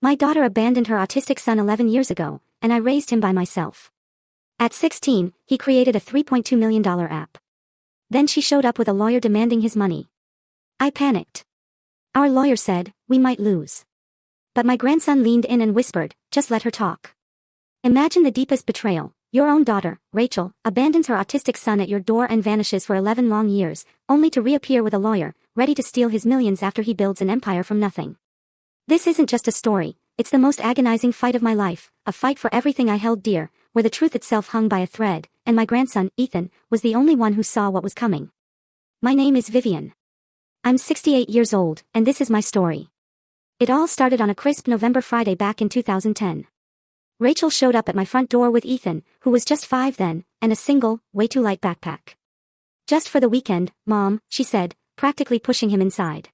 My daughter abandoned her autistic son 11 years ago, and I raised him by myself. At 16, he created a $3.2 million app. Then she showed up with a lawyer demanding his money. I panicked. Our lawyer said, we might lose. But my grandson leaned in and whispered, just let her talk. Imagine the deepest betrayal. Your own daughter, Rachel, abandons her autistic son at your door and vanishes for 11 long years, only to reappear with a lawyer, ready to steal his millions after he builds an empire from nothing. This isn't just a story, it's the most agonizing fight of my life, a fight for everything I held dear, where the truth itself hung by a thread, and my grandson, Ethan, was the only one who saw what was coming. My name is Vivian. I'm 68 years old, and this is my story. It all started on a crisp November Friday back in 2010. Rachel showed up at my front door with Ethan, who was just 5 then, and a single, way too light backpack. Just for the weekend, Mom, she said, practically pushing him inside.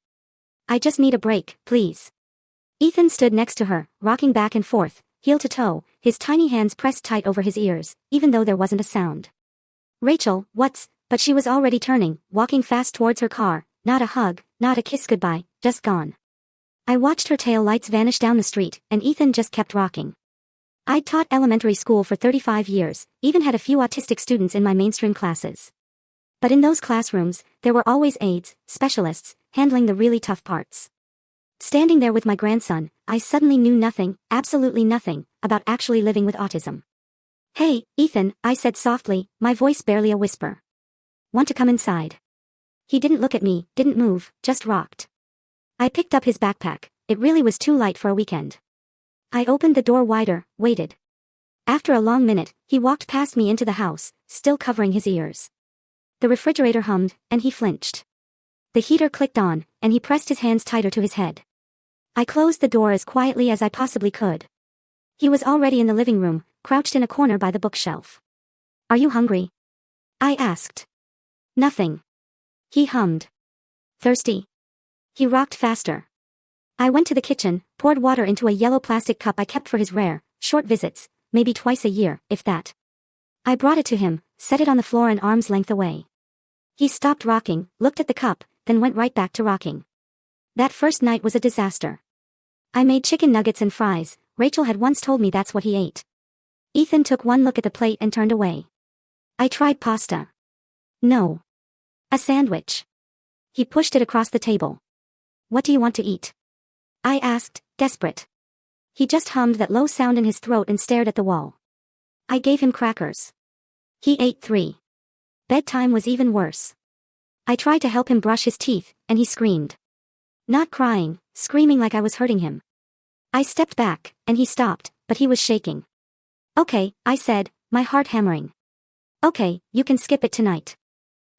I just need a break, please. Ethan stood next to her, rocking back and forth, heel to toe, his tiny hands pressed tight over his ears, even though there wasn't a sound. Rachel, but she was already turning, walking fast towards her car, not a hug, not a kiss goodbye, just gone. I watched her tail lights vanish down the street, and Ethan just kept rocking. I'd taught elementary school for 35 years, even had a few autistic students in my mainstream classes. But in those classrooms, there were always aides, specialists, handling the really tough parts. Standing there with my grandson, I suddenly knew nothing, absolutely nothing, about actually living with autism. Hey, Ethan, I said softly, my voice barely a whisper. Want to come inside? He didn't look at me, didn't move, just rocked. I picked up his backpack, it really was too light for a weekend. I opened the door wider, waited. After a long minute, he walked past me into the house, still covering his ears. The refrigerator hummed, and he flinched. The heater clicked on, and he pressed his hands tighter to his head. I closed the door as quietly as I possibly could. He was already in the living room, crouched in a corner by the bookshelf. Are you hungry? I asked. Nothing. He hummed. Thirsty? He rocked faster. I went to the kitchen, poured water into a yellow plastic cup I kept for his rare, short visits, maybe twice a year, if that. I brought it to him, set it on the floor an arm's length away. He stopped rocking, looked at the cup, then went right back to rocking. That first night was a disaster. I made chicken nuggets and fries. Rachel had once told me that's what he ate. Ethan took one look at the plate and turned away. I tried pasta. No. A sandwich. He pushed it across the table. What do you want to eat? I asked, desperate. He just hummed that low sound in his throat and stared at the wall. I gave him crackers. He ate 3. Bedtime was even worse. I tried to help him brush his teeth, and he screamed. Not crying, screaming like I was hurting him. I stepped back, and he stopped, but he was shaking. Okay, I said, my heart hammering. Okay, you can skip it tonight.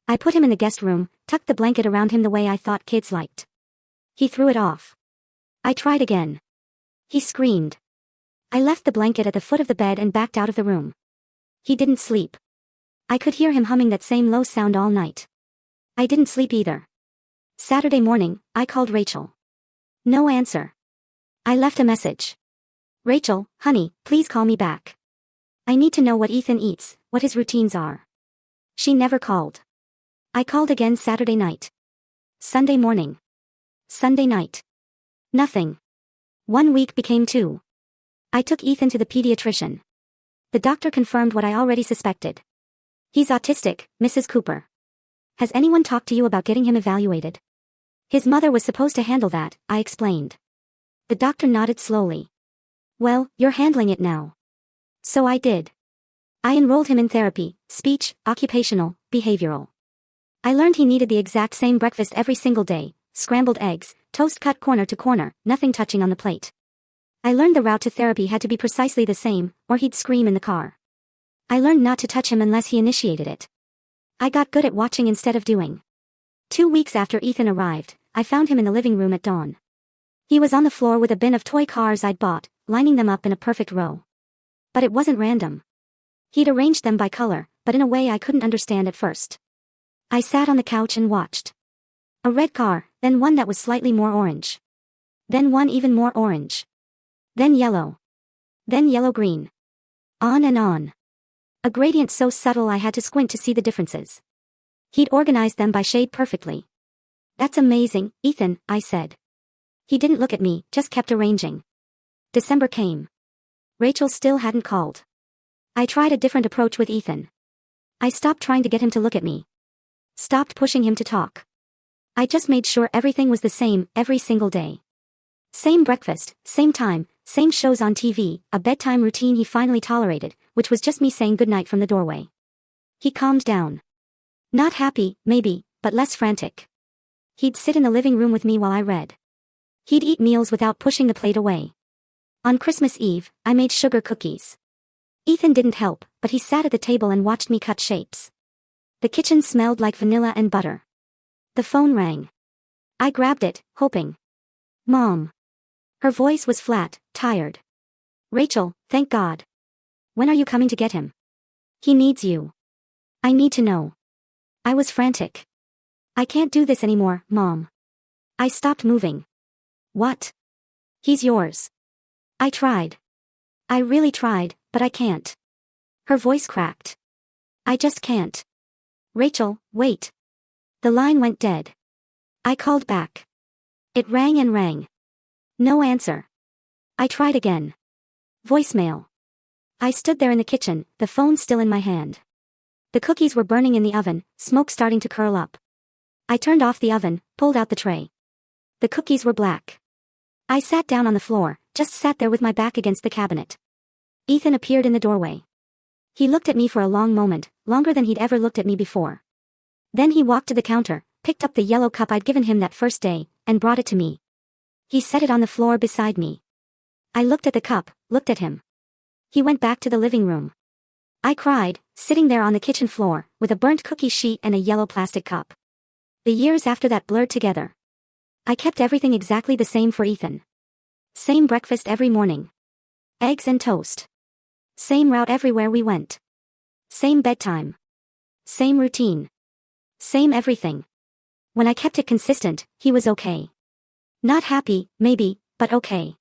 I put him in the guest room, tucked the blanket around him the way I thought kids liked. He threw it off. I tried again. He screamed. I left the blanket at the foot of the bed and backed out of the room. He didn't sleep. I could hear him humming that same low sound all night. I didn't sleep either. Saturday morning, I called Rachel. No answer. I left a message. Rachel, honey, please call me back. I need to know what Ethan eats, what his routines are. She never called. I called again Saturday night. Sunday morning. Sunday night. Nothing. 1 week became 2. I took Ethan to the pediatrician. The doctor confirmed what I already suspected. He's autistic, Mrs. Cooper. Has anyone talked to you about getting him evaluated? His mother was supposed to handle that, I explained. The doctor nodded slowly. Well, you're handling it now. So I did. I enrolled him in therapy, speech, occupational, behavioral. I learned he needed the exact same breakfast every single day, scrambled eggs, toast cut corner to corner, nothing touching on the plate. I learned the route to therapy had to be precisely the same, or he'd scream in the car. I learned not to touch him unless he initiated it. I got good at watching instead of doing. 2 weeks after Ethan arrived, I found him in the living room at dawn. He was on the floor with a bin of toy cars I'd bought, lining them up in a perfect row. But it wasn't random. He'd arranged them by color, but in a way I couldn't understand at first. I sat on the couch and watched. A red car, then one that was slightly more orange. Then one even more orange. Then yellow. Then yellow-green. On and on. A gradient so subtle I had to squint to see the differences. He'd organized them by shade perfectly. That's amazing, Ethan, I said. He didn't look at me, just kept arranging. December came. Rachel still hadn't called. I tried a different approach with Ethan. I stopped trying to get him to look at me. Stopped pushing him to talk. I just made sure everything was the same every single day. Same breakfast, same time, same shows on TV, a bedtime routine he finally tolerated, which was just me saying goodnight from the doorway. He calmed down. Not happy, maybe, but less frantic. He'd sit in the living room with me while I read. He'd eat meals without pushing the plate away. On Christmas Eve, I made sugar cookies. Ethan didn't help, but he sat at the table and watched me cut shapes. The kitchen smelled like vanilla and butter. The phone rang. I grabbed it, hoping. Mom. Her voice was flat, tired. Rachel, thank God. When are you coming to get him? He needs you. I need to know. I was frantic. I can't do this anymore, Mom. I stopped moving. What? He's yours. I tried. I really tried, but I can't. Her voice cracked. I just can't. Rachel, wait. The line went dead. I called back. It rang and rang. No answer. I tried again. Voicemail. I stood there in the kitchen, the phone still in my hand. The cookies were burning in the oven, smoke starting to curl up. I turned off the oven, pulled out the tray. The cookies were black. I sat down on the floor, just sat there with my back against the cabinet. Ethan appeared in the doorway. He looked at me for a long moment, longer than he'd ever looked at me before. Then he walked to the counter, picked up the yellow cup I'd given him that first day, and brought it to me. He set it on the floor beside me. I looked at the cup, looked at him. He went back to the living room. I cried, sitting there on the kitchen floor, with a burnt cookie sheet and a yellow plastic cup. The years after that blurred together. I kept everything exactly the same for Ethan. Same breakfast every morning. Eggs and toast. Same route everywhere we went. Same bedtime. Same routine. Same everything. When I kept it consistent, he was okay. Not happy, maybe, but okay.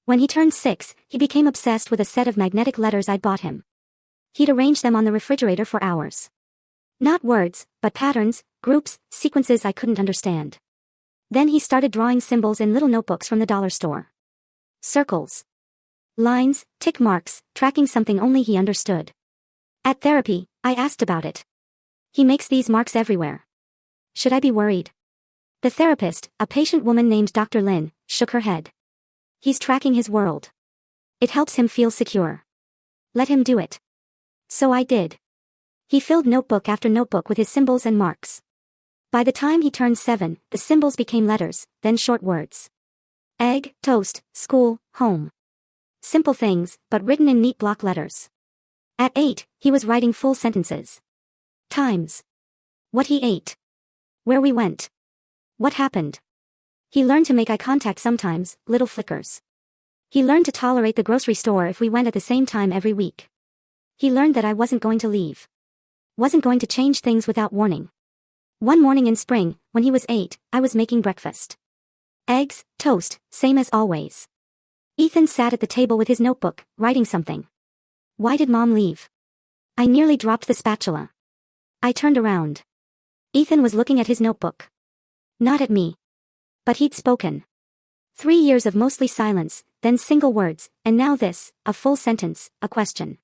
When he turned 6, he became obsessed with a set of magnetic letters I'd bought him. He'd arrange them on the refrigerator for hours. Not words, but patterns, groups, sequences I couldn't understand. Then he started drawing symbols in little notebooks from the dollar store. Circles. Lines, tick marks, tracking something only he understood. At therapy, I asked about it. He makes these marks everywhere. Should I be worried? The therapist, a patient woman named Dr. Lin, shook her head. He's tracking his world. It helps him feel secure. Let him do it. So I did. He filled notebook after notebook with his symbols and marks. By the time he turned 7, the symbols became letters, then short words. Egg, toast, school, home. Simple things, but written in neat block letters. At 8, he was writing full sentences. Times. What he ate. Where we went. What happened. He learned to make eye contact sometimes, little flickers. He learned to tolerate the grocery store if we went at the same time every week. He learned that I wasn't going to leave. Wasn't going to change things without warning. One morning in spring, when he was 8, I was making breakfast. Eggs, toast, same as always. Ethan sat at the table with his notebook, writing something. Why did Mom leave? I nearly dropped the spatula. I turned around. Ethan was looking at his notebook. Not at me. But he'd spoken. 3 years of mostly silence, then single words, and now this, a full sentence, a question.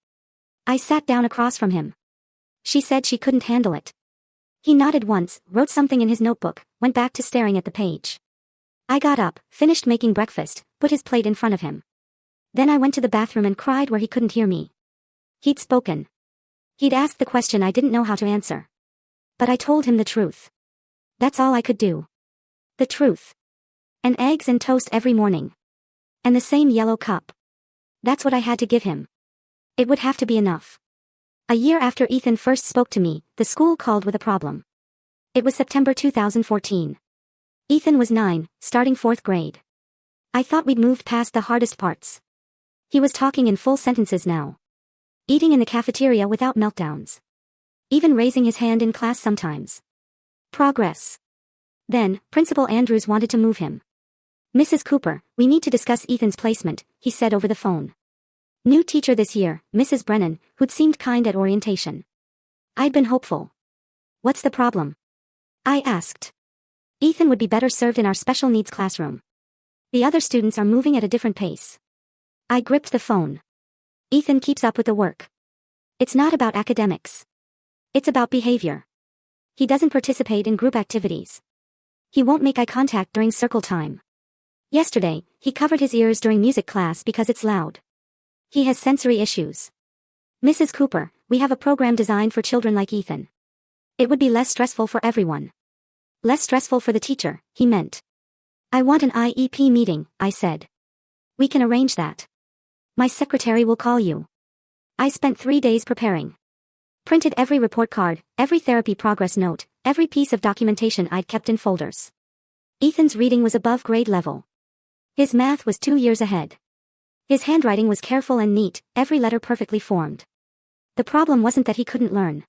I sat down across from him. She said she couldn't handle it. He nodded once, wrote something in his notebook, went back to staring at the page. I got up, finished making breakfast, put his plate in front of him. Then I went to the bathroom and cried where he couldn't hear me. He'd spoken. He'd asked the question I didn't know how to answer. But I told him the truth. That's all I could do. The truth. And eggs and toast every morning. And the same yellow cup. That's what I had to give him. It would have to be enough. A year after Ethan first spoke to me, the school called with a problem. It was September 2014. Ethan was 9, starting 4th grade. I thought we'd moved past the hardest parts. He was talking in full sentences now. Eating in the cafeteria without meltdowns. Even raising his hand in class sometimes. Progress. Then, Principal Andrews wanted to move him. Mrs. Cooper, we need to discuss Ethan's placement, he said over the phone. New teacher this year, Mrs. Brennan, who'd seemed kind at orientation. I'd been hopeful. What's the problem? I asked. Ethan would be better served in our special needs classroom. The other students are moving at a different pace. I gripped the phone. Ethan keeps up with the work. It's not about academics. It's about behavior. He doesn't participate in group activities. He won't make eye contact during circle time. Yesterday, he covered his ears during music class because it's loud. He has sensory issues. Mrs. Cooper, we have a program designed for children like Ethan. It would be less stressful for everyone. Less stressful for the teacher, he meant. I want an IEP meeting, I said. We can arrange that. My secretary will call you. I spent 3 days preparing. Printed every report card, every therapy progress note, every piece of documentation I'd kept in folders. Ethan's reading was above grade level. His math was 2 years ahead. His handwriting was careful and neat, every letter perfectly formed. The problem wasn't that he couldn't learn.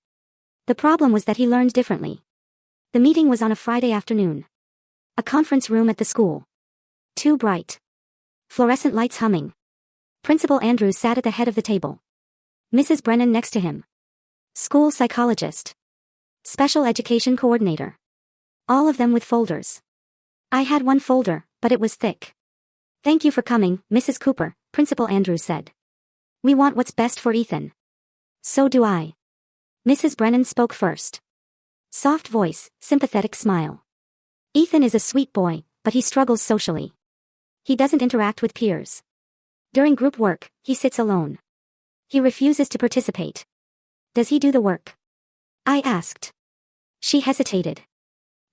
The problem was that he learned differently. The meeting was on a Friday afternoon. A conference room at the school. Too bright. Fluorescent lights humming. Principal Andrews sat at the head of the table. Mrs. Brennan next to him. School psychologist. Special education coordinator. All of them with folders. I had one folder, but it was thick. Thank you for coming, Mrs. Cooper, Principal Andrews said. We want what's best for Ethan. So do I. Mrs. Brennan spoke first. Soft voice, sympathetic smile. Ethan is a sweet boy, but he struggles socially. He doesn't interact with peers. During group work, he sits alone. He refuses to participate. Does he do the work? I asked. She hesitated.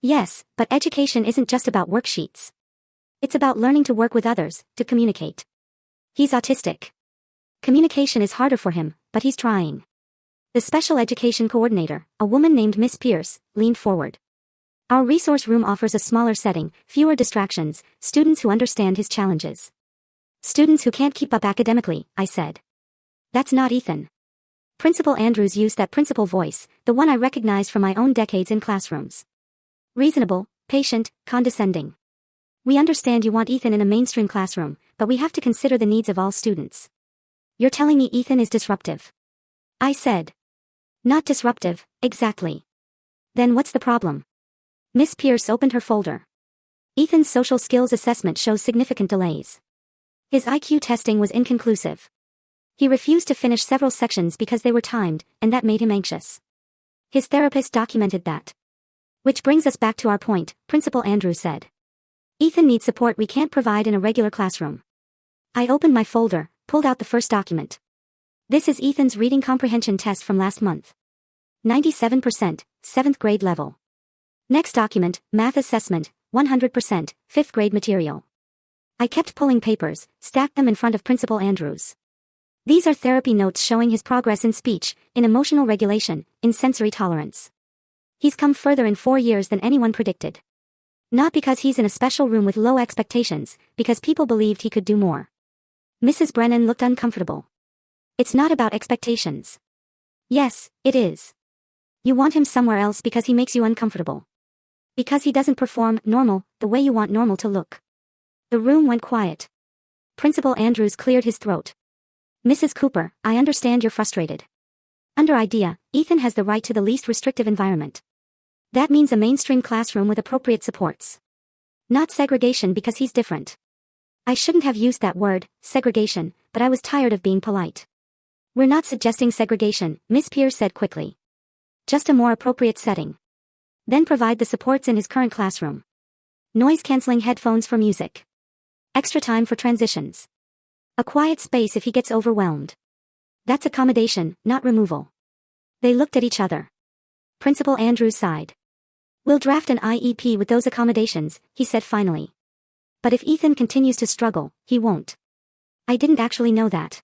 Yes, but education isn't just about worksheets. It's about learning to work with others, to communicate. He's autistic. Communication is harder for him, but he's trying. The special education coordinator, a woman named Miss Pierce, leaned forward. Our resource room offers a smaller setting, fewer distractions, students who understand his challenges. Students who can't keep up academically, I said. That's not Ethan. Principal Andrews used that principal voice, the one I recognized from my own decades in classrooms. Reasonable, patient, condescending. We understand you want Ethan in a mainstream classroom, but we have to consider the needs of all students. You're telling me Ethan is disruptive? I said. Not disruptive, exactly. Then what's the problem? Miss Pierce opened her folder. Ethan's social skills assessment shows significant delays. His IQ testing was inconclusive. He refused to finish several sections because they were timed, and that made him anxious. His therapist documented that. Which brings us back to our point, Principal Andrews said. Ethan needs support we can't provide in a regular classroom. I opened my folder, pulled out the first document. This is Ethan's reading comprehension test from last month. 97%, 7th grade level. Next document, math assessment, 100%, 5th grade material. I kept pulling papers, stacked them in front of Principal Andrews. These are therapy notes showing his progress in speech, in emotional regulation, in sensory tolerance. He's come further in 4 years than anyone predicted. Not because he's in a special room with low expectations, because people believed he could do more. Mrs. Brennan looked uncomfortable. It's not about expectations. Yes, it is. You want him somewhere else because he makes you uncomfortable. Because he doesn't perform normal, the way you want normal to look. The room went quiet. Principal Andrews cleared his throat. Mrs. Cooper, I understand you're frustrated. Under IDEA, Ethan has the right to the least restrictive environment. That means a mainstream classroom with appropriate supports. Not segregation because he's different. I shouldn't have used that word, segregation, but I was tired of being polite. We're not suggesting segregation, Miss Pierce said quickly. Just a more appropriate setting. Then provide the supports in his current classroom. Noise-canceling headphones for music. Extra time for transitions. A quiet space if he gets overwhelmed. That's accommodation, not removal. They looked at each other. Principal Andrews sighed. We'll draft an IEP with those accommodations, he said finally. But if Ethan continues to struggle, he won't. I didn't actually know that.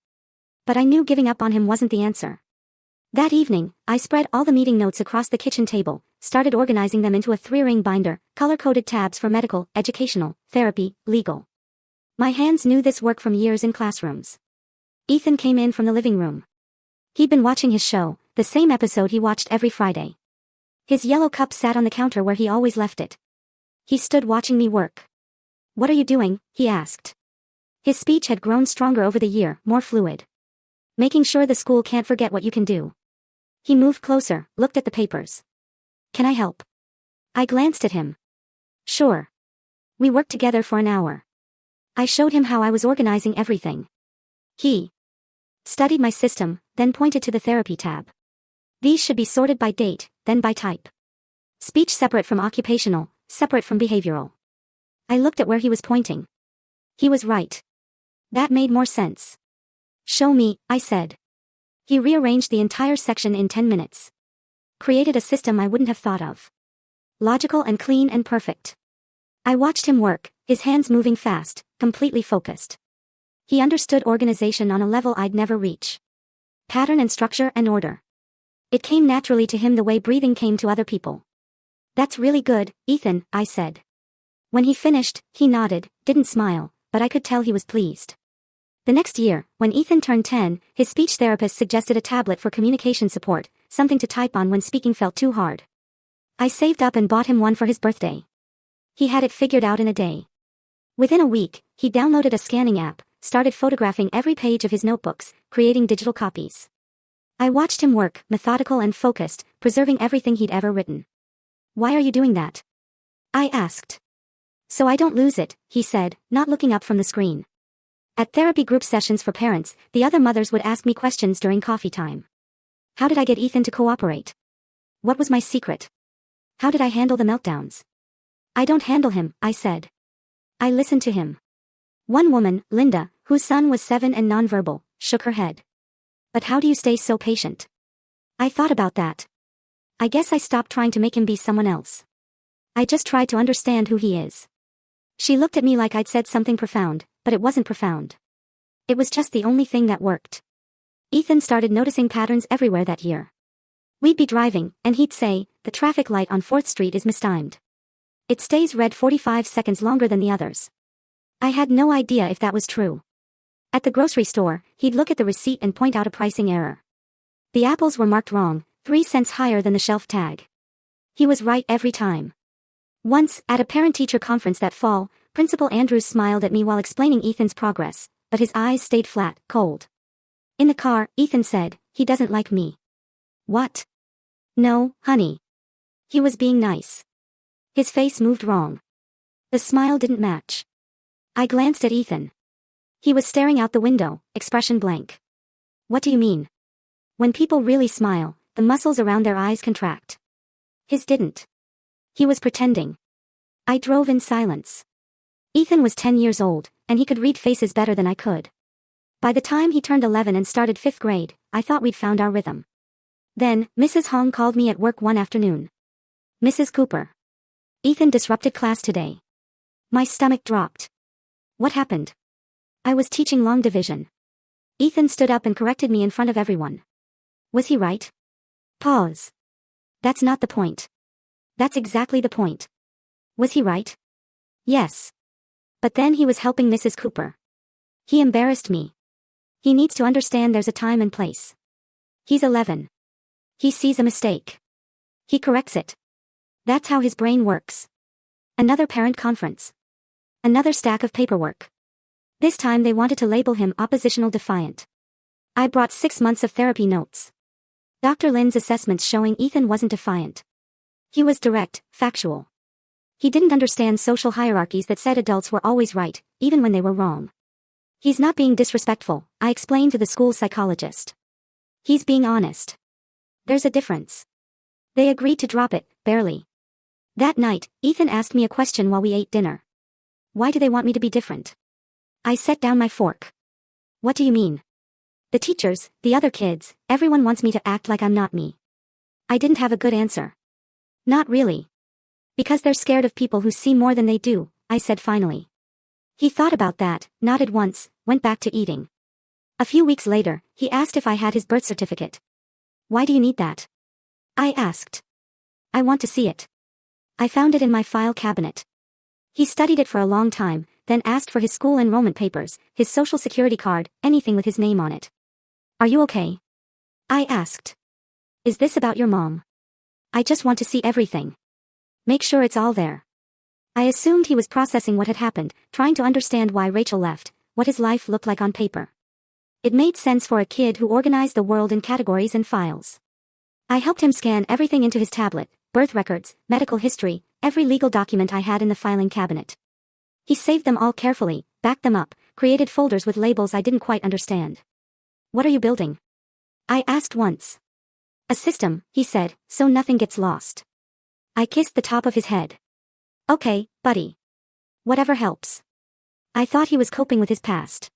But I knew giving up on him wasn't the answer. That evening, I spread all the meeting notes across the kitchen table, started organizing them into a 3-ring binder, color-coded tabs for medical, educational, therapy, legal. My hands knew this work from years in classrooms. Ethan came in from the living room. He'd been watching his show, the same episode he watched every Friday. His yellow cup sat on the counter where he always left it. He stood watching me work. What are you doing? He asked. His speech had grown stronger over the year, more fluid. Making sure the school can't forget what you can do. He moved closer, looked at the papers. Can I help? I glanced at him. Sure. We worked together for an hour. I showed him how I was organizing everything. He studied my system, then pointed to the therapy tab. These should be sorted by date, then by type. Speech separate from occupational, separate from behavioral. I looked at where he was pointing. He was right. That made more sense. Show me, I said. He rearranged the entire section in 10 minutes. Created a system I wouldn't have thought of. Logical and clean and perfect. I watched him work, his hands moving fast, completely focused. He understood organization on a level I'd never reach. Pattern and structure and order. It came naturally to him the way breathing came to other people. That's really good, Ethan, I said. When he finished, he nodded, didn't smile, but I could tell he was pleased. The next year, when Ethan turned 10, his speech therapist suggested a tablet for communication support, something to type on when speaking felt too hard. I saved up and bought him one for his birthday. He had it figured out in a day. Within a week, he downloaded a scanning app, started photographing every page of his notebooks, creating digital copies. I watched him work, methodical and focused, preserving everything he'd ever written. Why are you doing that? I asked. So I don't lose it, he said, not looking up from the screen. At therapy group sessions for parents, the other mothers would ask me questions during coffee time. How did I get Ethan to cooperate? What was my secret? How did I handle the meltdowns? I don't handle him, I said. I listened to him. One woman, Linda, whose son was 7 and nonverbal, shook her head. But how do you stay so patient? I thought about that. I guess I stopped trying to make him be someone else. I just tried to understand who he is. She looked at me like I'd said something profound, but it wasn't profound. It was just the only thing that worked. Ethan started noticing patterns everywhere that year. We'd be driving, and he'd say, the traffic light on 4th Street is mistimed. It stays red 45 seconds longer than the others. I had no idea if that was true. At the grocery store, he'd look at the receipt and point out a pricing error. The apples were marked wrong, 3 cents higher than the shelf tag. He was right every time. Once, at a parent-teacher conference that fall, Principal Andrews smiled at me while explaining Ethan's progress, but his eyes stayed flat, cold. In the car, Ethan said, he doesn't like me. What? No, honey. He was being nice. His face moved wrong. The smile didn't match. I glanced at Ethan. He was staring out the window, expression blank. What do you mean? When people really smile, the muscles around their eyes contract. His didn't. He was pretending. I drove in silence. Ethan was 10 years old, and he could read faces better than I could. By the time he turned 11 and started 5th grade, I thought we'd found our rhythm. Then, Mrs. Hong called me at work one afternoon. Mrs. Cooper. Ethan disrupted class today. My stomach dropped. What happened? I was teaching long division. Ethan stood up and corrected me in front of everyone. Was he right? Pause. That's not the point. That's exactly the point. Was he right? Yes. But then he was helping Mrs. Cooper. He embarrassed me. He needs to understand there's a time and place. He's 11. He sees a mistake. He corrects it. That's how his brain works. Another parent conference. Another stack of paperwork. This time they wanted to label him oppositional defiant. I brought 6 months of therapy notes. Dr. Lin's assessments showing Ethan wasn't defiant. He was direct, factual. He didn't understand social hierarchies that said adults were always right, even when they were wrong. He's not being disrespectful, I explained to the school psychologist. He's being honest. There's a difference. They agreed to drop it, barely. That night, Ethan asked me a question while we ate dinner. Why do they want me to be different? I set down my fork. What do you mean? The teachers, the other kids, everyone wants me to act like I'm not me. I didn't have a good answer. Not really. Because they're scared of people who see more than they do, I said finally. He thought about that, nodded once, went back to eating. A few weeks later, he asked if I had his birth certificate. Why do you need that? I asked. I want to see it. I found it in my file cabinet. He studied it for a long time, then asked for his school enrollment papers, his social security card, anything with his name on it. Are you okay? I asked. Is this about your mom? I just want to see everything. Make sure it's all there. I assumed he was processing what had happened, trying to understand why Rachel left, what his life looked like on paper. It made sense for a kid who organized the world in categories and files. I helped him scan everything into his tablet, birth records, medical history, every legal document I had in the filing cabinet. He saved them all carefully, backed them up, created folders with labels I didn't quite understand. What are you building? I asked once. A system, he said, so nothing gets lost. I kissed the top of his head. Okay, buddy. Whatever helps. I thought he was coping with his past.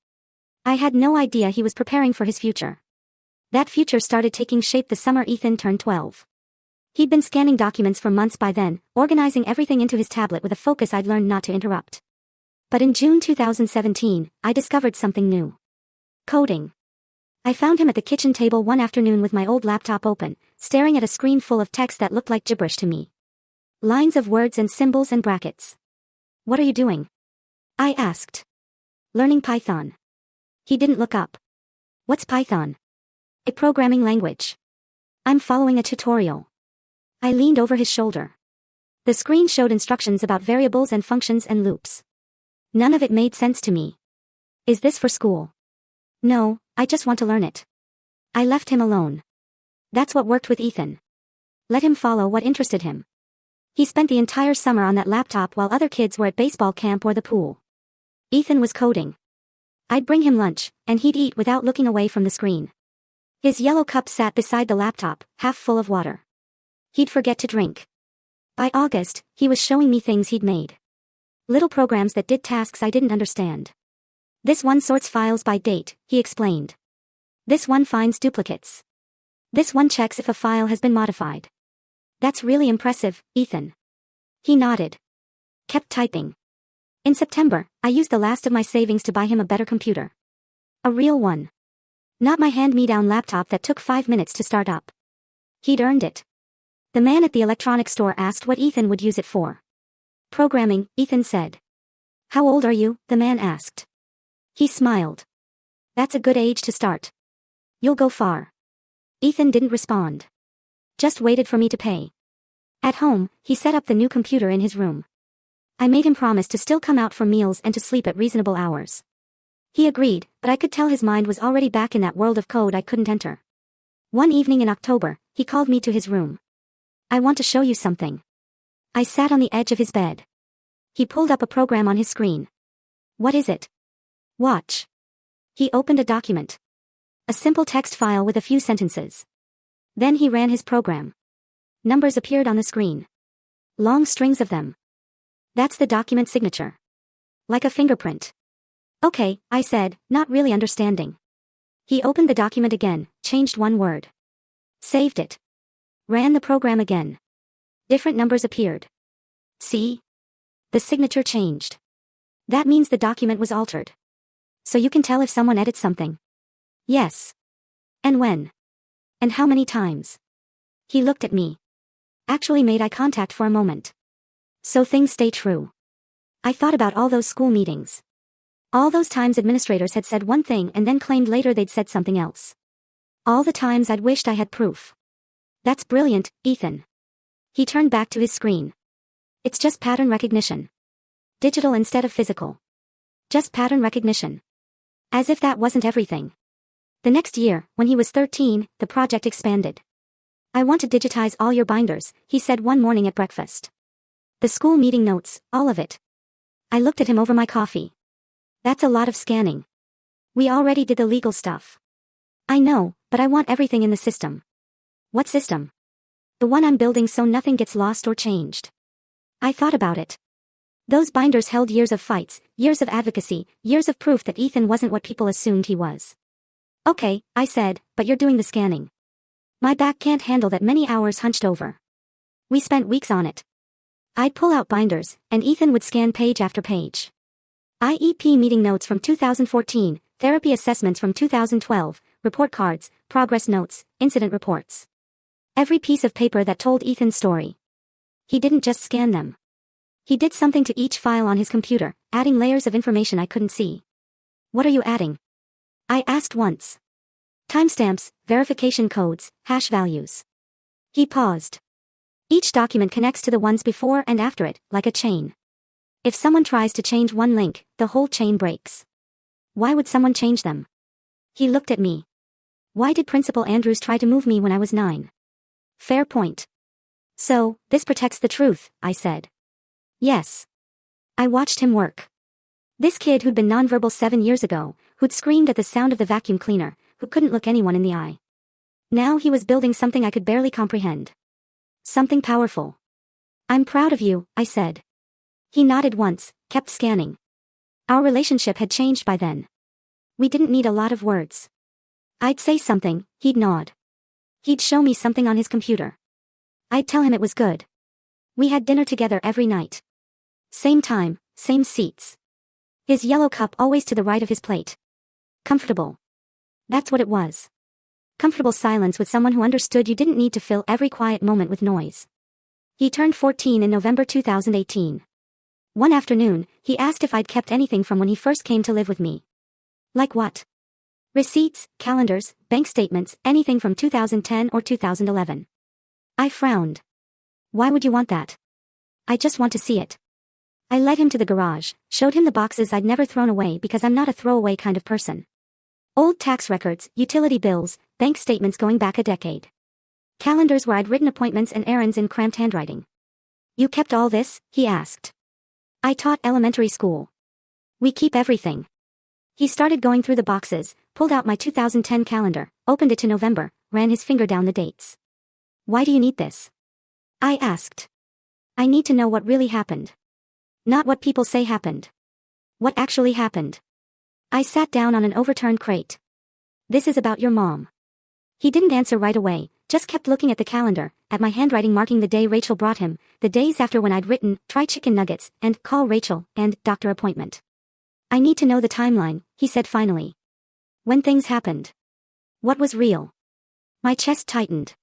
I had no idea he was preparing for his future. That future started taking shape the summer Ethan turned 12. He'd been scanning documents for months by then, organizing everything into his tablet with a focus I'd learned not to interrupt. But in June 2017, I discovered something new. Coding. I found him at the kitchen table one afternoon with my old laptop open, staring at a screen full of text that looked like gibberish to me. Lines of words and symbols and brackets. What are you doing? I asked. Learning Python. He didn't look up. What's Python? A programming language. I'm following a tutorial. I leaned over his shoulder. The screen showed instructions about variables and functions and loops. None of it made sense to me. Is this for school? No, I just want to learn it. I left him alone. That's what worked with Ethan. Let him follow what interested him. He spent the entire summer on that laptop while other kids were at baseball camp or the pool. Ethan was coding. I'd bring him lunch, and he'd eat without looking away from the screen. His yellow cup sat beside the laptop, half full of water. He'd forget to drink. By August, he was showing me things he'd made. Little programs that did tasks I didn't understand. This one sorts files by date, he explained. This one finds duplicates. This one checks if a file has been modified. That's really impressive, Ethan. He nodded. Kept typing. In September, I used the last of my savings to buy him a better computer. A real one. Not my hand-me-down laptop that took 5 minutes to start up. He'd earned it. The man at the electronics store asked what Ethan would use it for. Programming, Ethan said. How old are you? The man asked. He smiled. That's a good age to start. You'll go far. Ethan didn't respond. Just waited for me to pay. At home, he set up the new computer in his room. I made him promise to still come out for meals and to sleep at reasonable hours. He agreed, but I could tell his mind was already back in that world of code I couldn't enter. One evening in October, he called me to his room. I want to show you something. I sat on the edge of his bed. He pulled up a program on his screen. What is it? Watch. He opened a document. A simple text file with a few sentences. Then he ran his program. Numbers appeared on the screen. Long strings of them. That's the document signature. Like a fingerprint. Okay, I said, not really understanding. He opened the document again, changed one word. Saved it. Ran the program again. Different numbers appeared. See? The signature changed. That means the document was altered. So you can tell if someone edits something. Yes. And when? And how many times? He looked at me. Actually made eye contact for a moment. So things stay true. I thought about all those school meetings. All those times administrators had said one thing and then claimed later they'd said something else. All the times I'd wished I had proof. That's brilliant, Ethan. He turned back to his screen. It's just pattern recognition. Digital instead of physical. Just pattern recognition. As if that wasn't everything. The next year, when he was 13, the project expanded. I want to digitize all your binders, he said one morning at breakfast. The school meeting notes, all of it. I looked at him over my coffee. That's a lot of scanning. We already did the legal stuff. I know, but I want everything in the system. What system? The one I'm building so nothing gets lost or changed. I thought about it. Those binders held years of fights, years of advocacy, years of proof that Ethan wasn't what people assumed he was. Okay, I said, but you're doing the scanning. My back can't handle that many hours hunched over. We spent weeks on it. I'd pull out binders, and Ethan would scan page after page. IEP meeting notes from 2014, therapy assessments from 2012, report cards, progress notes, incident reports. Every piece of paper that told Ethan's story. He didn't just scan them. He did something to each file on his computer, adding layers of information I couldn't see. What are you adding? I asked once. Timestamps, verification codes, hash values. He paused. Each document connects to the ones before and after it, like a chain. If someone tries to change one link, the whole chain breaks. Why would someone change them? He looked at me. Why did Principal Andrews try to move me when I was 9? Fair point. So, this protects the truth, I said. Yes. I watched him work. This kid who'd been nonverbal 7 years ago, who'd screamed at the sound of the vacuum cleaner, who couldn't look anyone in the eye. Now he was building something I could barely comprehend. Something powerful. I'm proud of you, I said. He nodded once, kept scanning. Our relationship had changed by then. We didn't need a lot of words. I'd say something, he'd nod. He'd show me something on his computer. I'd tell him it was good. We had dinner together every night. Same time, same seats. His yellow cup always to the right of his plate. Comfortable. That's what it was. Comfortable silence with someone who understood you didn't need to fill every quiet moment with noise. He turned 14 in November 2018. One afternoon, he asked if I'd kept anything from when he first came to live with me. Like what? Receipts, calendars, bank statements, anything from 2010 or 2011. I frowned. Why would you want that? I just want to see it. I led him to the garage, showed him the boxes I'd never thrown away because I'm not a throwaway kind of person. Old tax records, utility bills, bank statements going back a decade. Calendars where I'd written appointments and errands in cramped handwriting. You kept all this? He asked. I taught elementary school. We keep everything. He started going through the boxes, pulled out my 2010 calendar, opened it to November, ran his finger down the dates. Why do you need this? I asked. I need to know what really happened. Not what people say happened. What actually happened. I sat down on an overturned crate. This is about your mom. He didn't answer right away, just kept looking at the calendar, at my handwriting marking the day Rachel brought him, the days after when I'd written, try chicken nuggets, and call Rachel, and doctor appointment. I need to know the timeline, he said finally. When things happened. What was real? My chest tightened.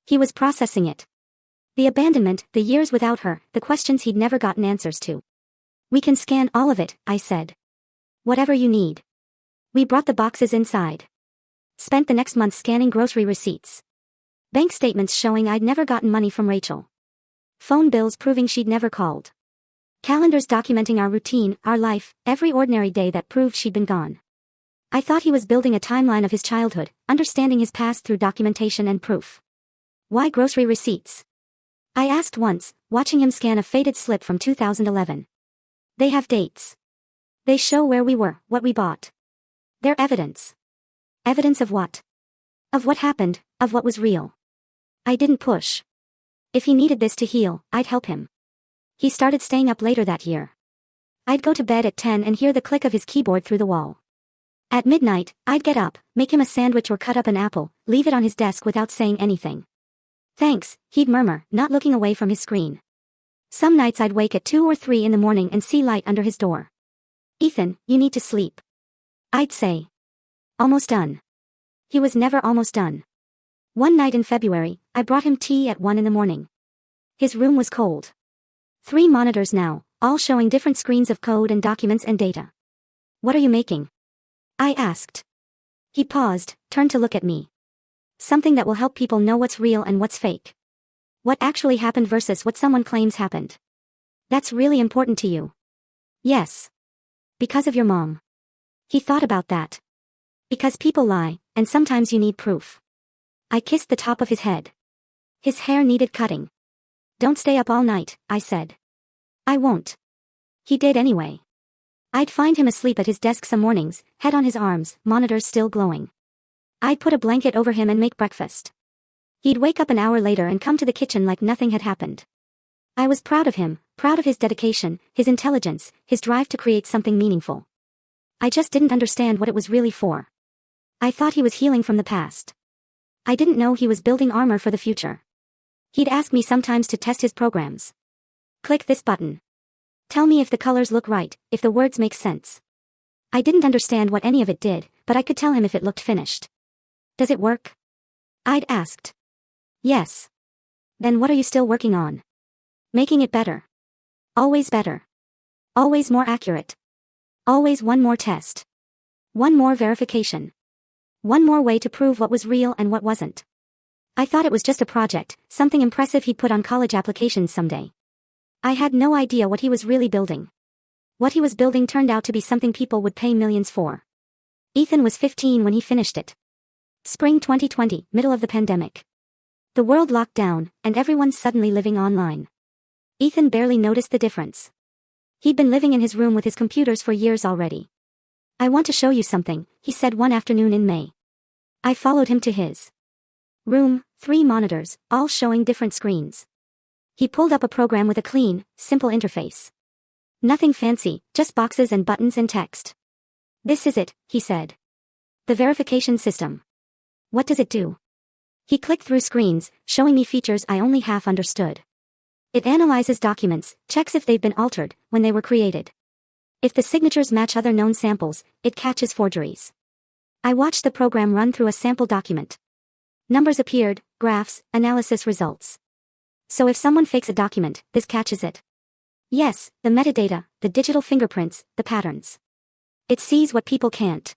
He was processing it. The abandonment, the years without her, the questions he'd never gotten answers to. We can scan all of it, I said. Whatever you need. We brought the boxes inside. Spent the next month scanning grocery receipts. Bank statements showing I'd never gotten money from Rachel. Phone bills proving she'd never called. Calendars documenting our routine, our life, every ordinary day that proved she'd been gone. I thought he was building a timeline of his childhood, understanding his past through documentation and proof. Why grocery receipts? I asked once, watching him scan a faded slip from 2011. They have dates. They show where we were, what we bought. They're evidence. Evidence of what? Of what happened, of what was real. I didn't push. If he needed this to heal, I'd help him. He started staying up later that year. I'd go to bed at 10 and hear the click of his keyboard through the wall. At midnight, I'd get up, make him a sandwich or cut up an apple, leave it on his desk without saying anything. Thanks, he'd murmur, not looking away from his screen. Some nights I'd wake at 2 or 3 in the morning and see light under his door. Ethan, you need to sleep. I'd say. Almost done. He was never almost done. One night in February, I brought him tea at 1 in the morning. His room was cold. 3 monitors now, all showing different screens of code and documents and data. What are you making? I asked. He paused, turned to look at me. Something that will help people know what's real and what's fake. What actually happened versus what someone claims happened. That's really important to you. Yes. Because of your mom. He thought about that. Because people lie, and sometimes you need proof. I kissed the top of his head. His hair needed cutting. Don't stay up all night, I said. I won't. He did anyway. I'd find him asleep at his desk some mornings, head on his arms, monitors still glowing. I'd put a blanket over him and make breakfast. He'd wake up an hour later and come to the kitchen like nothing had happened. I was proud of him, proud of his dedication, his intelligence, his drive to create something meaningful. I just didn't understand what it was really for. I thought he was healing from the past. I didn't know he was building armor for the future. He'd ask me sometimes to test his programs. Click this button. Tell me if the colors look right, if the words make sense. I didn't understand what any of it did, but I could tell him if it looked finished. Does it work? I'd asked. Yes. Then what are you still working on? Making it better. Always better. Always more accurate. Always one more test. One more verification. One more way to prove what was real and what wasn't. I thought it was just a project, something impressive he'd put on college applications someday. I had no idea what he was really building. What he was building turned out to be something people would pay millions for. Ethan was 15 when he finished it. Spring 2020, middle of the pandemic. The world locked down, and everyone's suddenly living online. Ethan barely noticed the difference. He'd been living in his room with his computers for years already. I want to show you something, he said one afternoon in May. I followed him to his room, 3 monitors, all showing different screens. He pulled up a program with a clean, simple interface. Nothing fancy, just boxes and buttons and text. This is it, he said. The verification system. What does it do? He clicked through screens, showing me features I only half understood. It analyzes documents, checks if they've been altered, when they were created. If the signatures match other known samples, it catches forgeries. I watched the program run through a sample document. Numbers appeared, graphs, analysis results. So if someone fakes a document, this catches it. Yes, the metadata, the digital fingerprints, the patterns. It sees what people can't.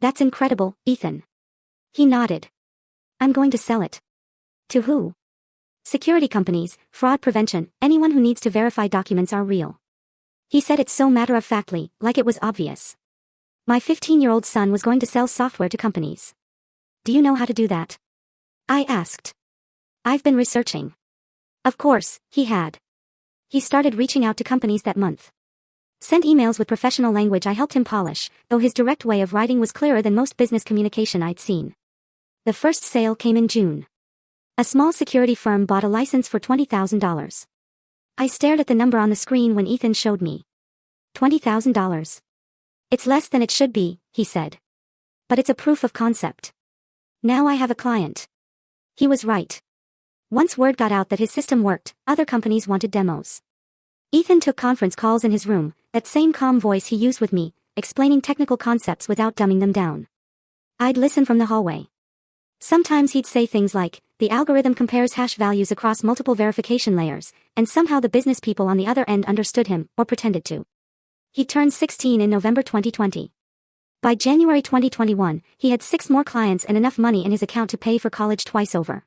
That's incredible, Ethan. He nodded. I'm going to sell it. To who? Security companies, fraud prevention, anyone who needs to verify documents are real. He said it so matter-of-factly, like it was obvious. My 15-year-old son was going to sell software to companies. Do you know how to do that? I asked. I've been researching. Of course, he had. He started reaching out to companies that month. Sent emails with professional language I helped him polish, though his direct way of writing was clearer than most business communication I'd seen. The first sale came in June. A small security firm bought a license for $20,000. I stared at the number on the screen when Ethan showed me. $20,000. It's less than it should be, he said. But it's a proof of concept. Now I have a client. He was right. Once word got out that his system worked, other companies wanted demos. Ethan took conference calls in his room, that same calm voice he used with me, explaining technical concepts without dumbing them down. I'd listen from the hallway. Sometimes he'd say things like, the algorithm compares hash values across multiple verification layers, and somehow the business people on the other end understood him, or pretended to. He turned 16 in November 2020. By January 2021, he had 6 more clients and enough money in his account to pay for college twice over.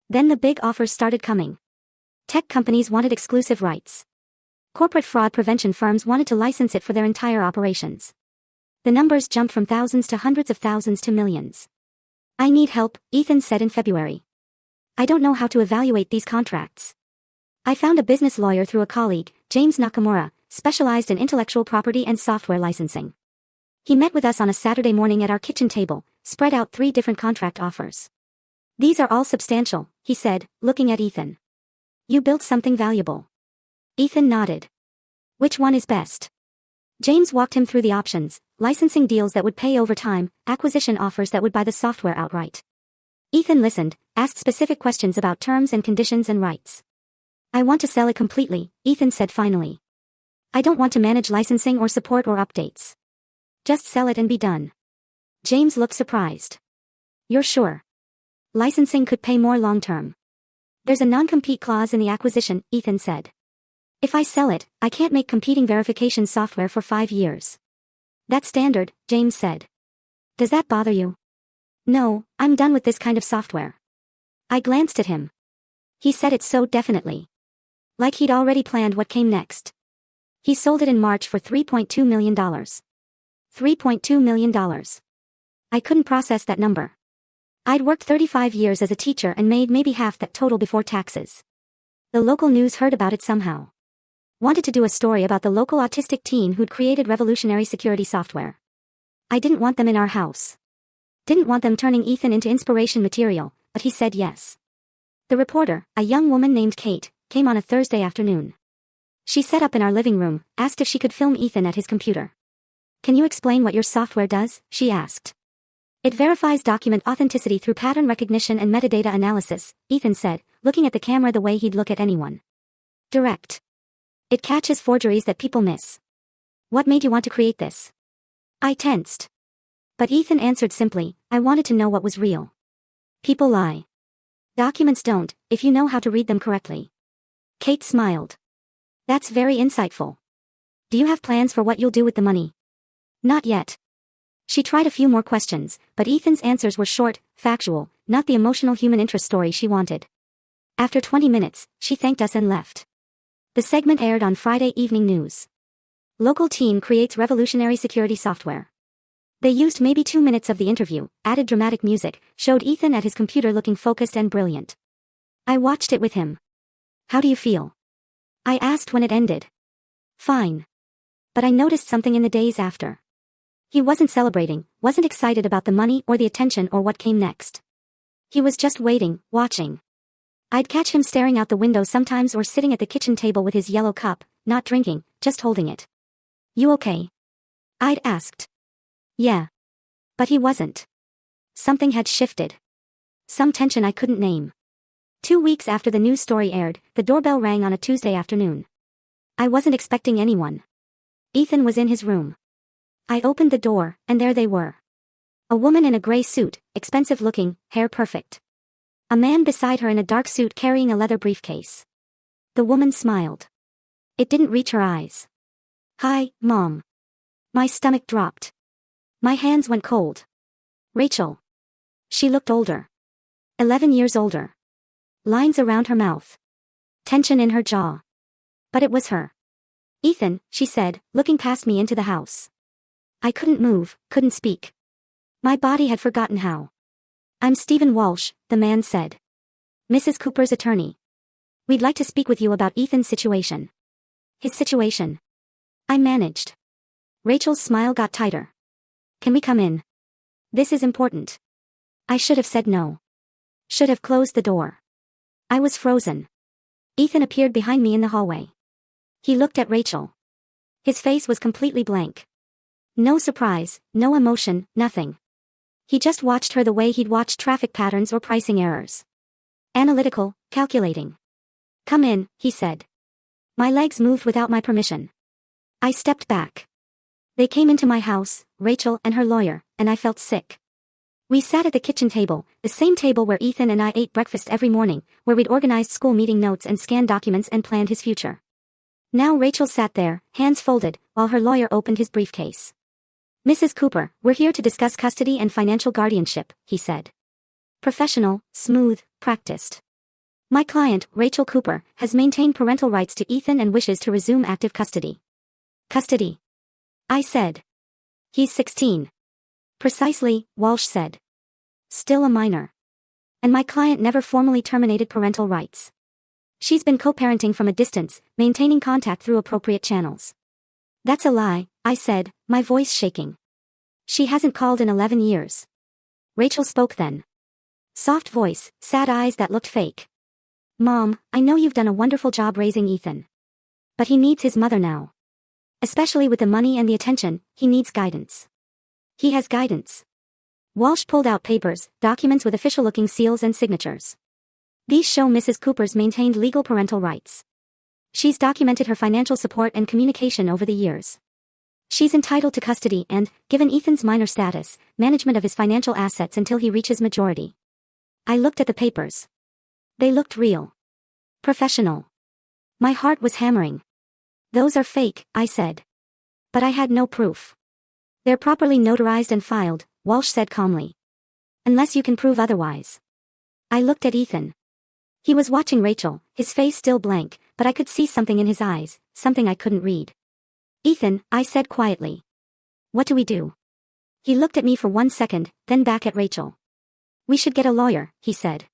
Then the big offers started coming. Tech companies wanted exclusive rights. Corporate fraud prevention firms wanted to license it for their entire operations. The numbers jumped from thousands to hundreds of thousands to millions. I need help, Ethan said in February. I don't know how to evaluate these contracts. I found a business lawyer through a colleague, James Nakamura, specialized in intellectual property and software licensing. He met with us on a Saturday morning at our kitchen table, spread out 3 different contract offers. These are all substantial, he said, looking at Ethan. You built something valuable. Ethan nodded. Which one is best? James walked him through the options, licensing deals that would pay over time, acquisition offers that would buy the software outright. Ethan listened, asked specific questions about terms and conditions and rights. I want to sell it completely, Ethan said finally. I don't want to manage licensing or support or updates. Just sell it and be done. James looked surprised. You're sure? Licensing could pay more long-term. There's a non-compete clause in the acquisition, Ethan said. If I sell it, I can't make competing verification software for 5 years. That's standard, James said. Does that bother you? No, I'm done with this kind of software. I glanced at him. He said it so definitely. Like he'd already planned what came next. He sold it in March for $3.2 million. $3.2 million. I couldn't process that number. I'd worked 35 years as a teacher and made maybe half that total before taxes. The local news heard about it somehow. Wanted to do a story about the local autistic teen who'd created revolutionary security software. I didn't want them in our house. Didn't want them turning Ethan into inspiration material, but he said yes. The reporter, a young woman named Kate, came on a Thursday afternoon. She set up in our living room, asked if she could film Ethan at his computer. Can you explain what your software does? She asked. It verifies document authenticity through pattern recognition and metadata analysis, Ethan said, looking at the camera the way he'd look at anyone. Direct. It catches forgeries that people miss. What made you want to create this? I tensed. But Ethan answered simply, I wanted to know what was real. People lie. Documents don't, if you know how to read them correctly. Kate smiled. That's very insightful. Do you have plans for what you'll do with the money? Not yet. She tried a few more questions, but Ethan's answers were short, factual, not the emotional human interest story she wanted. After 20 minutes, she thanked us and left. The segment aired on Friday Evening News. Local team creates revolutionary security software. They used maybe 2 minutes of the interview, added dramatic music, showed Ethan at his computer looking focused and brilliant. I watched it with him. How do you feel? I asked when it ended. Fine. But I noticed something in the days after. He wasn't celebrating, wasn't excited about the money or the attention or what came next. He was just waiting, watching. I'd catch him staring out the window sometimes or sitting at the kitchen table with his yellow cup, not drinking, just holding it. "You okay?" I'd asked. "Yeah." But he wasn't. Something had shifted. Some tension I couldn't name. 2 weeks after the news story aired, the doorbell rang on a Tuesday afternoon. I wasn't expecting anyone. Ethan was in his room. I opened the door, and there they were. A woman in a gray suit, expensive looking, hair perfect. A man beside her in a dark suit carrying a leather briefcase. The woman smiled. It didn't reach her eyes. "Hi, Mom." My stomach dropped. My hands went cold. "Rachel." She looked older. 11 years older. Lines around her mouth. Tension in her jaw. But it was her. "Ethan," she said, looking past me into the house. I couldn't move, couldn't speak. My body had forgotten how. "I'm Stephen Walsh," the man said. "Mrs. Cooper's attorney. We'd like to speak with you about Ethan's situation." "His situation?" I managed. Rachel's smile got tighter. "Can we come in? This is important." I should have said no. Should have closed the door. I was frozen. Ethan appeared behind me in the hallway. He looked at Rachel. His face was completely blank. No surprise, no emotion, nothing. He just watched her the way he'd watched traffic patterns or pricing errors. Analytical, calculating. "Come in," he said. My legs moved without my permission. I stepped back. They came into my house, Rachel and her lawyer, and I felt sick. We sat at the kitchen table, the same table where Ethan and I ate breakfast every morning, where we'd organized school meeting notes and scanned documents and planned his future. Now Rachel sat there, hands folded, while her lawyer opened his briefcase. "Mrs. Cooper, we're here to discuss custody and financial guardianship," he said. Professional, smooth, practiced. "My client, Rachel Cooper, has maintained parental rights to Ethan and wishes to resume active custody." "Custody?" I said. "He's 16. "Precisely," Walsh said. "Still a minor. And my client never formally terminated parental rights. She's been co-parenting from a distance, maintaining contact through appropriate channels." "That's a lie," I said, my voice shaking. "She hasn't called in 11 years. Rachel spoke then. Soft voice, sad eyes that looked fake. "Mom, I know you've done a wonderful job raising Ethan. But he needs his mother now. Especially with the money and the attention, he needs guidance." "He has guidance." Walsh pulled out papers, documents with official-looking seals and signatures. "These show Mrs. Cooper's maintained legal parental rights. She's documented her financial support and communication over the years. She's entitled to custody and, given Ethan's minor status, management of his financial assets until he reaches majority." I looked at the papers. They looked real. Professional. My heart was hammering. "Those are fake," I said. But I had no proof. "They're properly notarized and filed," Walsh said calmly. "Unless you can prove otherwise." I looked at Ethan. He was watching Rachel, his face still blank, but I could see something in his eyes, something I couldn't read. "Ethan," I said quietly. "What do we do?" He looked at me for 1 second, then back at Rachel. "We should get a lawyer," he said.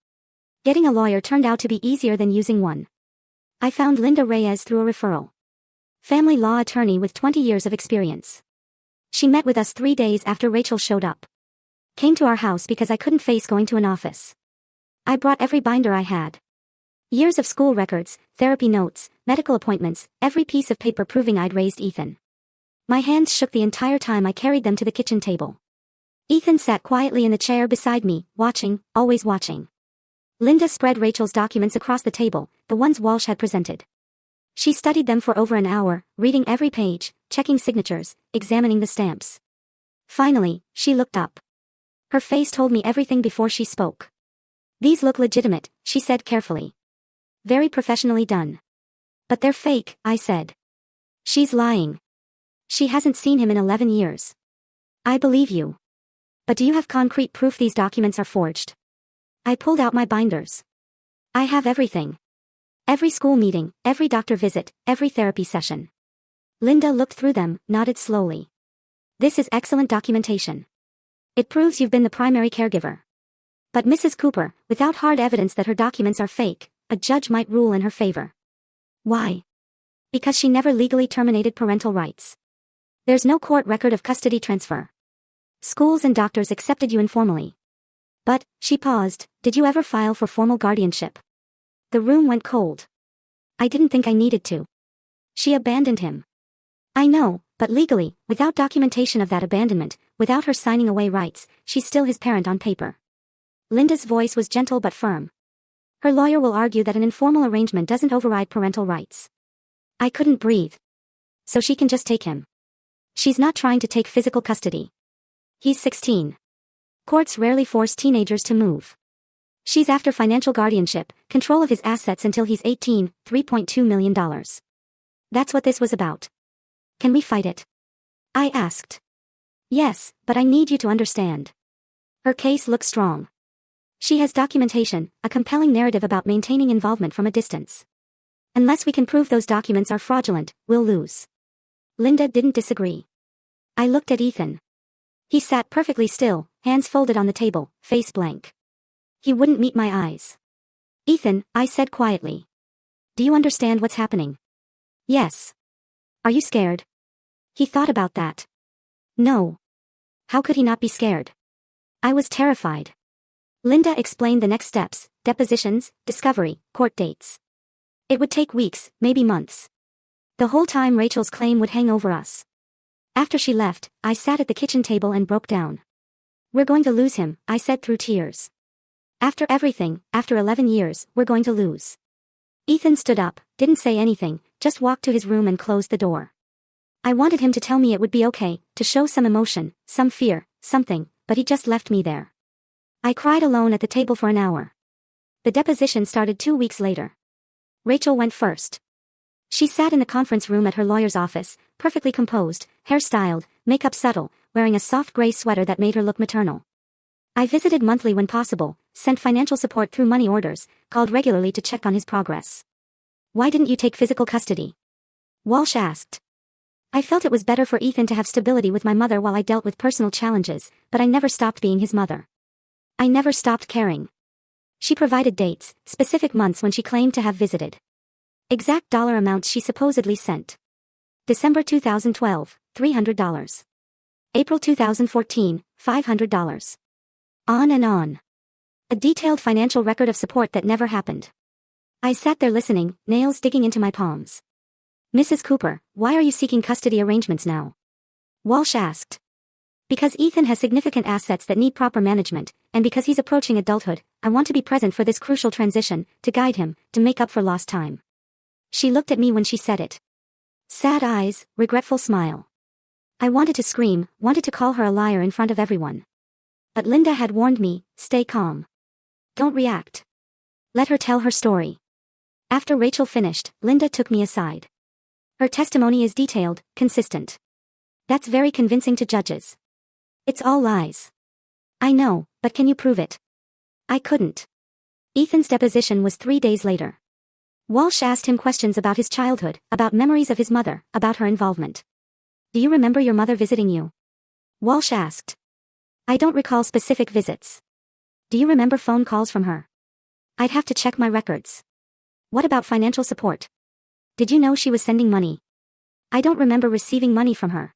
Getting a lawyer turned out to be easier than using one. I found Linda Reyes through a referral. Family law attorney with 20 years of experience. She met with us 3 days after Rachel showed up. Came to our house because I couldn't face going to an office. I brought every binder I had. Years of school records, therapy notes, medical appointments, every piece of paper proving I'd raised Ethan. My hands shook the entire time I carried them to the kitchen table. Ethan sat quietly in the chair beside me, watching, always watching. Linda spread Rachel's documents across the table, the ones Walsh had presented. She studied them for over an hour, reading every page, checking signatures, examining the stamps. Finally, she looked up. Her face told me everything before she spoke. "These look legitimate," she said carefully. "Very professionally done." "But they're fake," I said. "She's lying. She hasn't seen him in 11 years. "I believe you. But do you have concrete proof these documents are forged?" I pulled out my binders. "I have everything. Every school meeting, every doctor visit, every therapy session." Linda looked through them, nodded slowly. "This is excellent documentation. It proves you've been the primary caregiver. But Mrs. Cooper, without hard evidence that her documents are fake, a judge might rule in her favor." "Why?" "Because she never legally terminated parental rights. There's no court record of custody transfer. Schools and doctors accepted you informally. But, she paused, did you ever file for formal guardianship? The room went cold. I didn't think I needed to. She abandoned him. I know, but legally, without documentation of that abandonment, without her signing away rights, she's still his parent on paper. Linda's voice was gentle but firm. Her lawyer will argue that an informal arrangement doesn't override parental rights. I couldn't breathe. So she can just take him. She's not trying to take physical custody. He's 16. Courts rarely force teenagers to move. She's after financial guardianship, control of his assets until he's 18, $3.2 million. That's what this was about. Can we fight it? I asked. Yes, but I need you to understand. Her case looks strong. She has documentation, a compelling narrative about maintaining involvement from a distance. Unless we can prove those documents are fraudulent, we'll lose. Linda didn't disagree. I looked at Ethan. He sat perfectly still, hands folded on the table, face blank. He wouldn't meet my eyes. Ethan, I said quietly. Do you understand what's happening? Yes. Are you scared? He thought about that. No. How could he not be scared? I was terrified. Linda explained the next steps, depositions, discovery, court dates. It would take weeks, maybe months. The whole time Rachel's claim would hang over us. After she left, I sat at the kitchen table and broke down. We're going to lose him, I said through tears. After everything, after 11 years, we're going to lose. Ethan stood up, didn't say anything, just walked to his room and closed the door. I wanted him to tell me it would be okay, to show some emotion, some fear, something, but he just left me there. I cried alone at the table for an hour. The deposition started 2 weeks later. Rachel went first. She sat in the conference room at her lawyer's office, perfectly composed, hair styled, makeup subtle, wearing a soft gray sweater that made her look maternal. I visited monthly when possible, sent financial support through money orders, called regularly to check on his progress. Why didn't you take physical custody? Walsh asked. I felt it was better for Ethan to have stability with my mother while I dealt with personal challenges, but I never stopped being his mother. I never stopped caring. She provided dates, specific months when she claimed to have visited. Exact dollar amounts she supposedly sent. December 2012, $300. April 2014, $500. On and on. A detailed financial record of support that never happened. I sat there listening, nails digging into my palms. Mrs. Cooper, why are you seeking custody arrangements now? Walsh asked. Because Ethan has significant assets that need proper management, and because he's approaching adulthood, I want to be present for this crucial transition, to guide him, to make up for lost time. She looked at me when she said it. Sad eyes, regretful smile. I wanted to scream, wanted to call her a liar in front of everyone. But Linda had warned me, stay calm. Don't react. Let her tell her story. After Rachel finished, Linda took me aside. Her testimony is detailed, consistent. That's very convincing to judges. It's all lies. I know, but can you prove it? I couldn't. Ethan's deposition was 3 days later. Walsh asked him questions about his childhood, about memories of his mother, about her involvement. Do you remember your mother visiting you? Walsh asked. I don't recall specific visits. Do you remember phone calls from her? I'd have to check my records. What about financial support? Did you know she was sending money? I don't remember receiving money from her.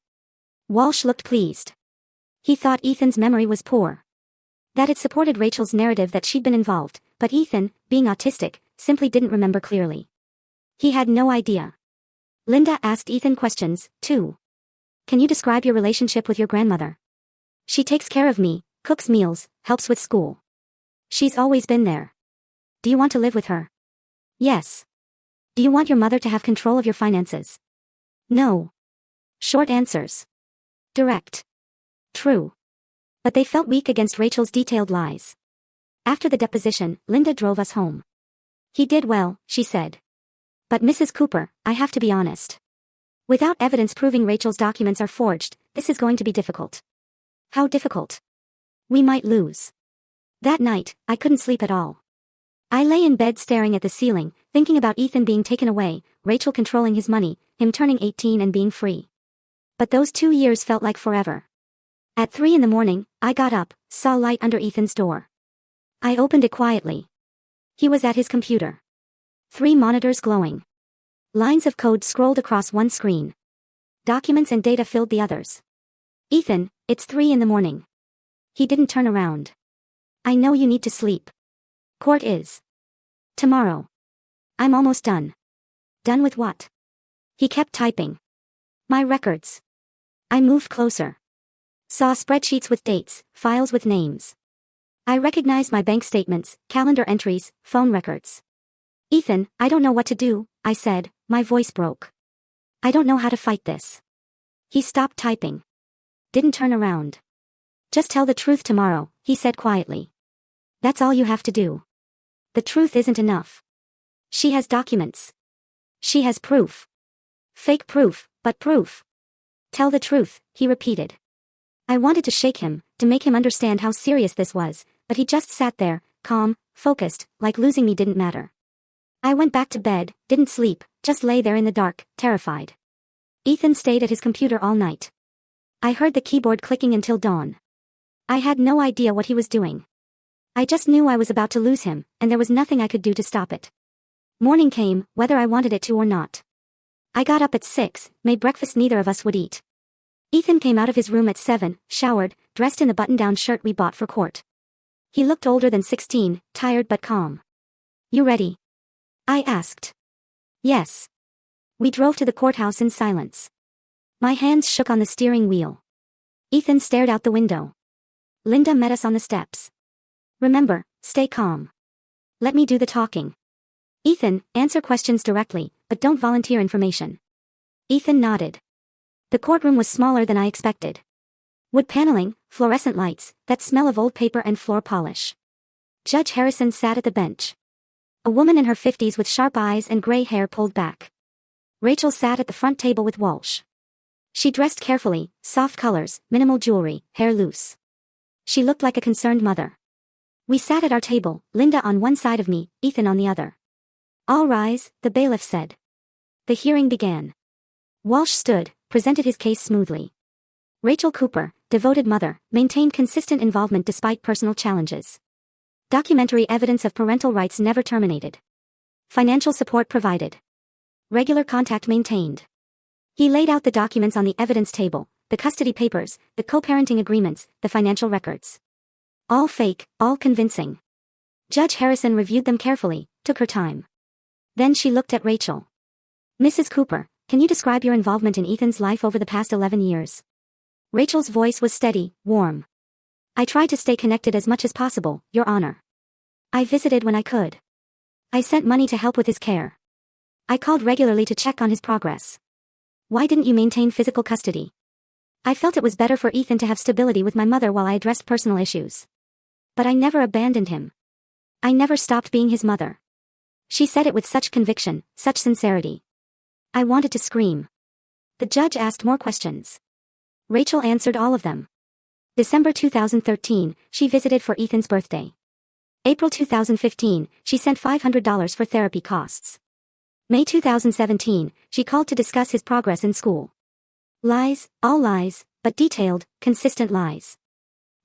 Walsh looked pleased. He thought Ethan's memory was poor. That it supported Rachel's narrative that she'd been involved, but Ethan, being autistic, simply didn't remember clearly. He had no idea. Linda asked Ethan questions, too. Can you describe your relationship with your grandmother? She takes care of me, cooks meals, helps with school. She's always been there. Do you want to live with her? Yes. Do you want your mother to have control of your finances? No. Short answers. Direct. True. But they felt weak against Rachel's detailed lies. After the deposition, Linda drove us home. He did well, she said. But Mrs. Cooper, I have to be honest. Without evidence proving Rachel's documents are forged, this is going to be difficult. How difficult? We might lose. That night, I couldn't sleep at all. I lay in bed staring at the ceiling, thinking about Ethan being taken away, Rachel controlling his money, him turning 18 and being free. But those 2 years felt like forever. At 3 a.m, I got up, saw light under Ethan's door. I opened it quietly. He was at his computer. 3 monitors glowing. Lines of code scrolled across one screen. Documents and data filled the others. Ethan, it's 3 in the morning. He didn't turn around. I know you need to sleep. Court is tomorrow. I'm almost done. Done with what? He kept typing. My records. I moved closer. Saw spreadsheets with dates, files with names. I recognized my bank statements, calendar entries, phone records. Ethan, I don't know what to do, I said, my voice broke. I don't know how to fight this. He stopped typing. Didn't turn around. Just tell the truth tomorrow, he said quietly. That's all you have to do. The truth isn't enough. She has documents. She has proof. Fake proof, but proof. Tell the truth, he repeated. I wanted to shake him, to make him understand how serious this was, but he just sat there, calm, focused, like losing me didn't matter. I went back to bed, didn't sleep, just lay there in the dark, terrified. Ethan stayed at his computer all night. I heard the keyboard clicking until dawn. I had no idea what he was doing. I just knew I was about to lose him, and there was nothing I could do to stop it. Morning came, whether I wanted it to or not. I got up at 6, made breakfast neither of us would eat. Ethan came out of his room at 7, showered, dressed in the button-down shirt we bought for court. He looked older than 16, tired but calm. You ready? I asked. Yes. We drove to the courthouse in silence. My hands shook on the steering wheel. Ethan stared out the window. Linda met us on the steps. Remember, stay calm. Let me do the talking. Ethan, answer questions directly, but don't volunteer information. Ethan nodded. The courtroom was smaller than I expected. Wood paneling, fluorescent lights, that smell of old paper and floor polish. Judge Harrison sat at the bench. A woman in her 50s with sharp eyes and gray hair pulled back. Rachel sat at the front table with Walsh. She dressed carefully, soft colors, minimal jewelry, hair loose. She looked like a concerned mother. We sat at our table, Linda on one side of me, Ethan on the other. All rise, the bailiff said. The hearing began. Walsh stood, presented his case smoothly. Rachel Cooper, devoted mother, maintained consistent involvement despite personal challenges. Documentary evidence of parental rights never terminated. Financial support provided. Regular contact maintained. He laid out the documents on the evidence table, the custody papers, the co-parenting agreements, the financial records. All fake, all convincing. Judge Harrison reviewed them carefully, took her time. Then she looked at Rachel. Mrs. Cooper, can you describe your involvement in Ethan's life over the past 11 years? Rachel's voice was steady, warm. I tried to stay connected as much as possible, Your Honor. I visited when I could. I sent money to help with his care. I called regularly to check on his progress. Why didn't you maintain physical custody? I felt it was better for Ethan to have stability with my mother while I addressed personal issues. But I never abandoned him. I never stopped being his mother. She said it with such conviction, such sincerity. I wanted to scream. The judge asked more questions. Rachel answered all of them. December 2013, she visited for Ethan's birthday. April 2015, she sent $500 for therapy costs. May 2017, she called to discuss his progress in school. Lies, all lies, but detailed, consistent lies.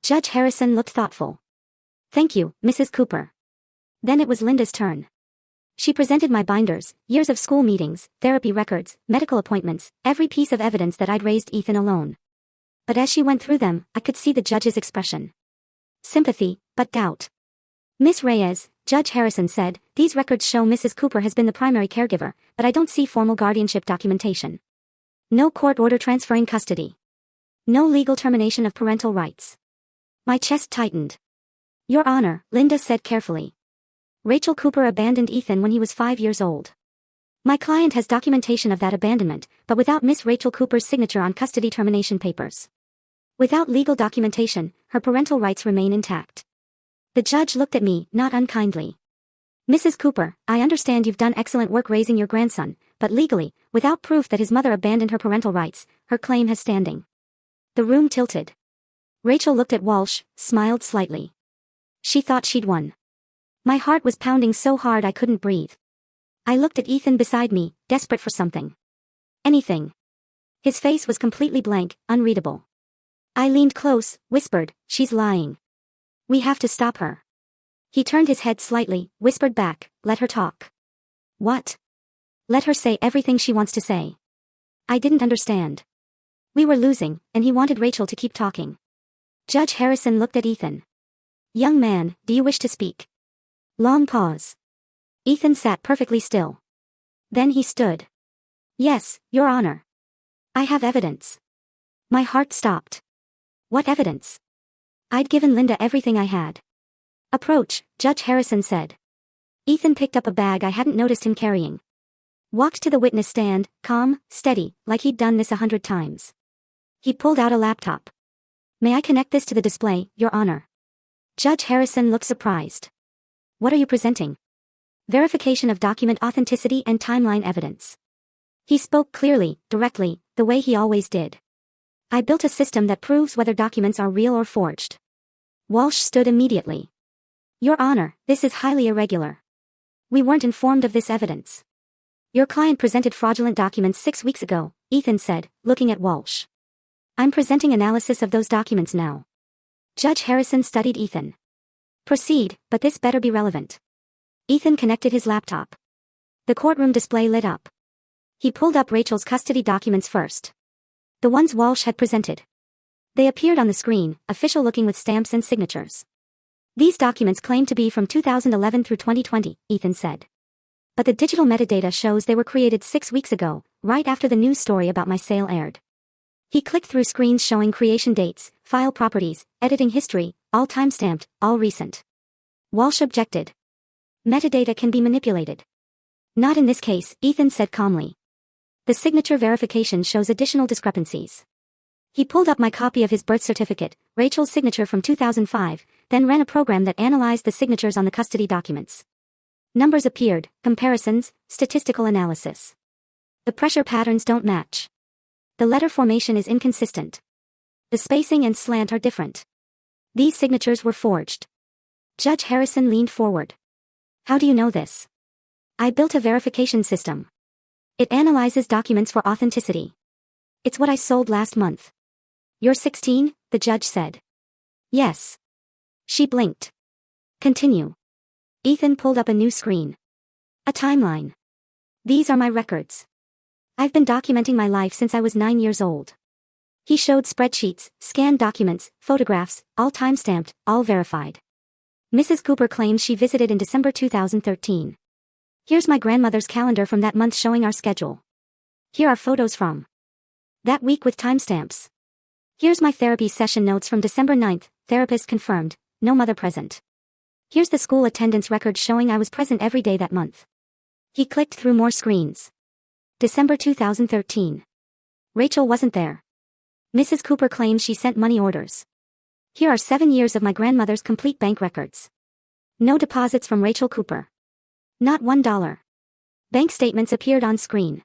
Judge Harrison looked thoughtful. Thank you, Mrs. Cooper. Then it was Linda's turn. She presented my binders, years of school meetings, therapy records, medical appointments, every piece of evidence that I'd raised Ethan alone. But as she went through them, I could see the judge's expression. Sympathy, but doubt. Miss Reyes, Judge Harrison said, these records show Mrs. Cooper has been the primary caregiver, but I don't see formal guardianship documentation. No court order transferring custody. No legal termination of parental rights. My chest tightened. Your Honor, Linda said carefully. Rachel Cooper abandoned Ethan when he was 5 years old. My client has documentation of that abandonment, but without Miss Rachel Cooper's signature on custody termination papers. Without legal documentation, her parental rights remain intact. The judge looked at me, not unkindly. Mrs. Cooper, I understand you've done excellent work raising your grandson, but legally, without proof that his mother abandoned her parental rights, her claim has standing. The room tilted. Rachel looked at Walsh, smiled slightly. She thought she'd won. My heart was pounding so hard I couldn't breathe. I looked at Ethan beside me, desperate for something. Anything. His face was completely blank, unreadable. I leaned close, whispered, she's lying. We have to stop her. He turned his head slightly, whispered back, let her talk. What? Let her say everything she wants to say. I didn't understand. We were losing, and he wanted Rachel to keep talking. Judge Harrison looked at Ethan. Young man, do you wish to speak? Long pause. Ethan sat perfectly still. Then he stood. Yes, Your Honor. I have evidence. My heart stopped. What evidence? I'd given Linda everything I had. Approach, Judge Harrison said. Ethan picked up a bag I hadn't noticed him carrying. Walked to the witness stand, calm, steady, like he'd done this 100 times. He pulled out a laptop. May I connect this to the display, Your Honor? Judge Harrison looked surprised. What are you presenting? Verification of document authenticity and timeline evidence. He spoke clearly, directly, the way he always did. I built a system that proves whether documents are real or forged. Walsh stood immediately. Your Honor, this is highly irregular. We weren't informed of this evidence. Your client presented fraudulent documents 6 weeks ago, Ethan said, looking at Walsh. I'm presenting analysis of those documents now. Judge Harrison studied Ethan. Proceed, but this better be relevant. Ethan connected his laptop. The courtroom display lit up. He pulled up Rachel's custody documents first. The ones Walsh had presented. They appeared on the screen, official looking with stamps and signatures. These documents claim to be from 2011 through 2020, Ethan said. But the digital metadata shows they were created 6 weeks ago, right after the news story about my sale aired. He clicked through screens showing creation dates, file properties, editing history, all timestamped, all recent. Walsh objected. Metadata can be manipulated. Not in this case, Ethan said calmly. The signature verification shows additional discrepancies. He pulled up my copy of his birth certificate, Rachel's signature from 2005, then ran a program that analyzed the signatures on the custody documents. Numbers appeared, comparisons, statistical analysis. The pressure patterns don't match. The letter formation is inconsistent. The spacing and slant are different. These signatures were forged. Judge Harrison leaned forward. How do you know this? I built a verification system. It analyzes documents for authenticity. It's what I sold last month. You're 16, the judge said. Yes. She blinked. Continue. Ethan pulled up a new screen. A timeline. These are my records. I've been documenting my life since I was 9 years old. He showed spreadsheets, scanned documents, photographs, all timestamped, all verified. Mrs. Cooper claims she visited in December 2013. Here's my grandmother's calendar from that month showing our schedule. Here are photos from that week with timestamps. Here's my therapy session notes from December 9th, therapist confirmed, no mother present. Here's the school attendance record showing I was present every day that month. He clicked through more screens. December 2013. Rachel wasn't there. Mrs. Cooper claims she sent money orders. Here are 7 years of my grandmother's complete bank records. No deposits from Rachel Cooper. Not $1. Bank statements appeared on screen.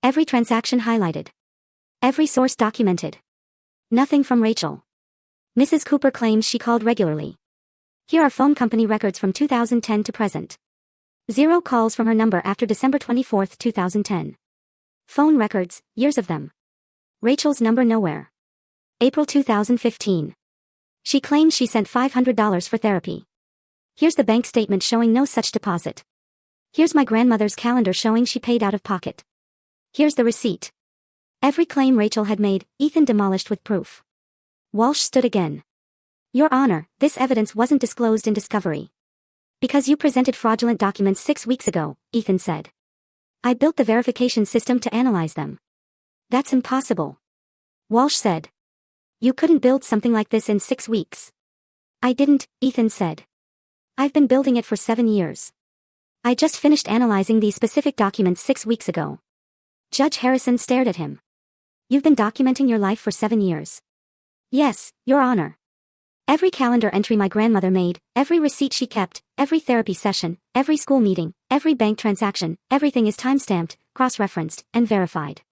Every transaction highlighted. Every source documented. Nothing from Rachel. Mrs. Cooper claims she called regularly. Here are phone company records from 2010 to present. 0 calls from her number after December 24, 2010. Phone records, years of them. Rachel's number nowhere. April 2015. She claims she sent $500 for therapy. Here's the bank statement showing no such deposit. Here's my grandmother's calendar showing she paid out of pocket. Here's the receipt. Every claim Rachel had made, Ethan demolished with proof. Walsh stood again. Your Honor, this evidence wasn't disclosed in discovery. Because you presented fraudulent documents 6 weeks ago, Ethan said. I built the verification system to analyze them. That's impossible. Walsh said. You couldn't build something like this in 6 weeks. I didn't, Ethan said. I've been building it for 7 years. I just finished analyzing these specific documents 6 weeks ago. Judge Harrison stared at him. You've been documenting your life for 7 years. Yes, Your Honor. Every calendar entry my grandmother made, every receipt she kept, every therapy session, every school meeting, every bank transaction, everything is timestamped, cross-referenced, and verified.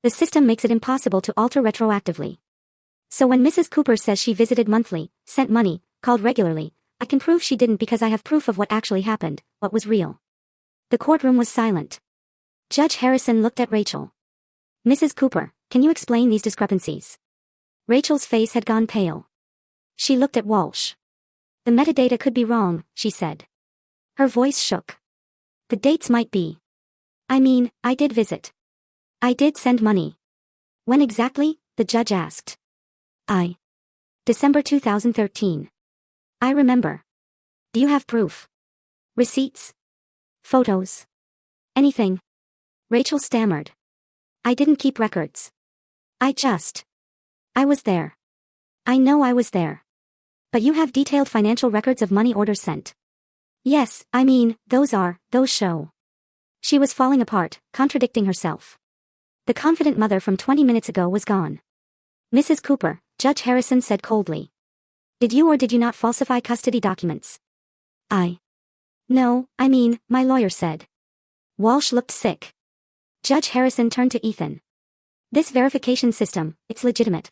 The system makes it impossible to alter retroactively. So when Mrs. Cooper says she visited monthly, sent money, called regularly, I can prove she didn't because I have proof of what actually happened, what was real. The courtroom was silent. Judge Harrison looked at Rachel. Mrs. Cooper, can you explain these discrepancies? Rachel's face had gone pale. She looked at Walsh. The metadata could be wrong, she said. Her voice shook. The dates might be. I mean, I did visit. I did send money. When exactly? The judge asked. December 2013. I remember. Do you have proof? Receipts? Photos? Anything? Rachel stammered. I didn't keep records. I was there. I know I was there. But you have detailed financial records of money orders sent. Yes, I mean, those show. She was falling apart, contradicting herself. The confident mother from 20 minutes ago was gone. Mrs. Cooper, Judge Harrison said coldly. Did you or did you not falsify custody documents? No, I mean, my lawyer said. Walsh looked sick. Judge Harrison turned to Ethan. This verification system, it's legitimate.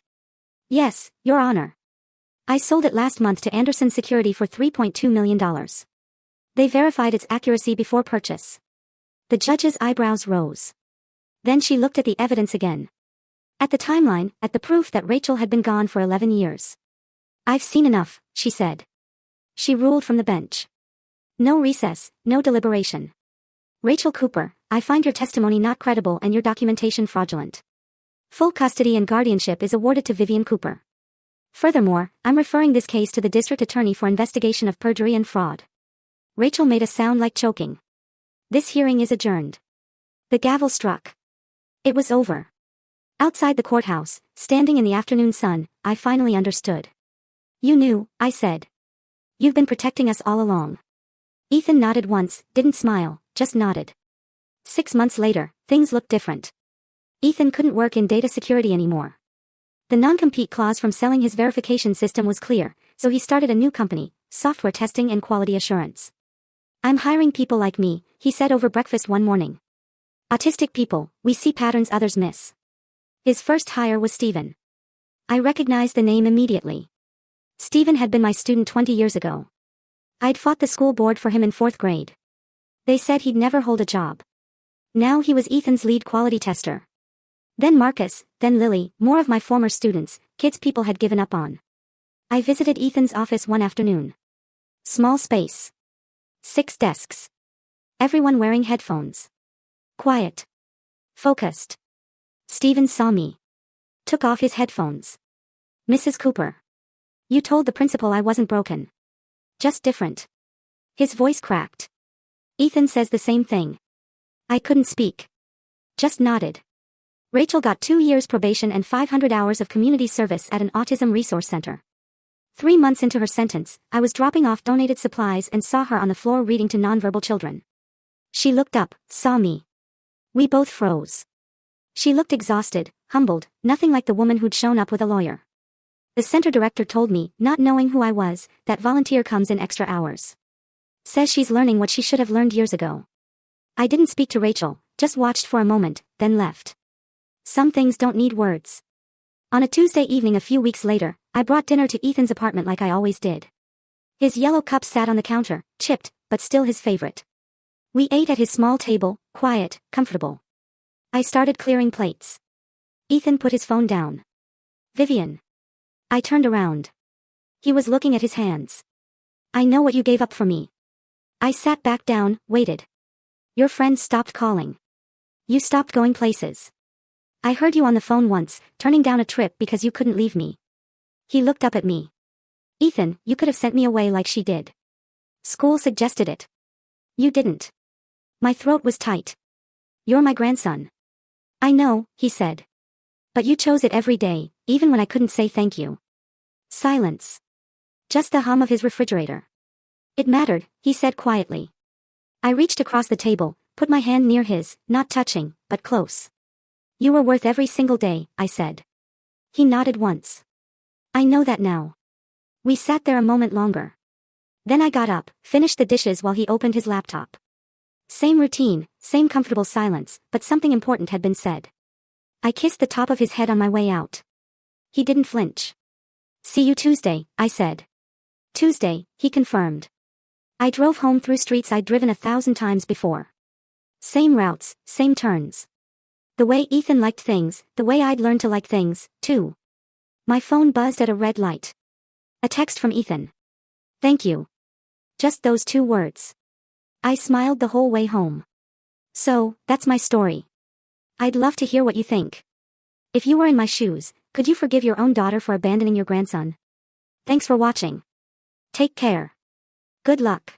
Yes, Your Honor. I sold it last month to Anderson Security for $3.2 million. They verified its accuracy before purchase. The judge's eyebrows rose. Then she looked at the evidence again. At the timeline, at the proof that Rachel had been gone for 11 years. I've seen enough, she said. She ruled from the bench. No recess, no deliberation. Rachel Cooper, I find your testimony not credible and your documentation fraudulent. Full custody and guardianship is awarded to Vivian Cooper. Furthermore, I'm referring this case to the district attorney for investigation of perjury and fraud. Rachel made a sound like choking. This hearing is adjourned. The gavel struck. It was over. Outside the courthouse, standing in the afternoon sun, I finally understood. You knew, I said. You've been protecting us all along. Ethan nodded once, didn't smile, just nodded. 6 months later, things looked different. Ethan couldn't work in data security anymore. The non-compete clause from selling his verification system was clear, so he started a new company, Software Testing and Quality Assurance. I'm hiring people like me, he said over breakfast one morning. Autistic people, we see patterns others miss. His first hire was Stephen. I recognized the name immediately. Stephen had been my student 20 years ago. I'd fought the school board for him in 4th grade. They said he'd never hold a job. Now he was Ethan's lead quality tester. Then Marcus, then Lily, more of my former students, kids people had given up on. I visited Ethan's office one afternoon. Small space. 6 desks. Everyone wearing headphones. Quiet. Focused. Stephen saw me. Took off his headphones. Mrs. Cooper. You told the principal I wasn't broken. Just different. His voice cracked. Ethan says the same thing. I couldn't speak. Just nodded. Rachel got 2 years probation and 500 hours of community service at an autism resource center. 3 months into her sentence, I was dropping off donated supplies and saw her on the floor reading to nonverbal children. She looked up, saw me. We both froze. She looked exhausted, humbled, nothing like the woman who'd shown up with a lawyer. The center director told me, not knowing who I was, that volunteer comes in extra hours. Says she's learning what she should have learned years ago. I didn't speak to Rachel, just watched for a moment, then left. Some things don't need words. On a Tuesday evening a few weeks later, I brought dinner to Ethan's apartment like I always did. His yellow cup sat on the counter, chipped, but still his favorite. We ate at his small table, quiet, comfortable. I started clearing plates. Ethan put his phone down. Vivian. I turned around. He was looking at his hands. I know what you gave up for me. I sat back down, waited. Your friends stopped calling. You stopped going places. I heard you on the phone once, turning down a trip because you couldn't leave me. He looked up at me. Ethan, you could have sent me away like she did. School suggested it. You didn't. My throat was tight. You're my grandson. I know, he said. But you chose it every day, even when I couldn't say thank you. Silence. Just the hum of his refrigerator. It mattered, he said quietly. I reached across the table, put my hand near his, not touching, but close. You were worth every single day, I said. He nodded once. I know that now. We sat there a moment longer. Then I got up, finished the dishes while he opened his laptop. Same routine, same comfortable silence, but something important had been said. I kissed the top of his head on my way out. He didn't flinch. See you Tuesday, I said. Tuesday, he confirmed. I drove home through streets I'd driven 1,000 times before. Same routes, same turns. The way Ethan liked things, the way I'd learned to like things, too. My phone buzzed at a red light. A text from Ethan. Thank you. Just those 2 words. I smiled the whole way home. So, that's my story. I'd love to hear what you think. If you were in my shoes, could you forgive your own daughter for abandoning your grandson? Thanks for watching. Take care. Good luck.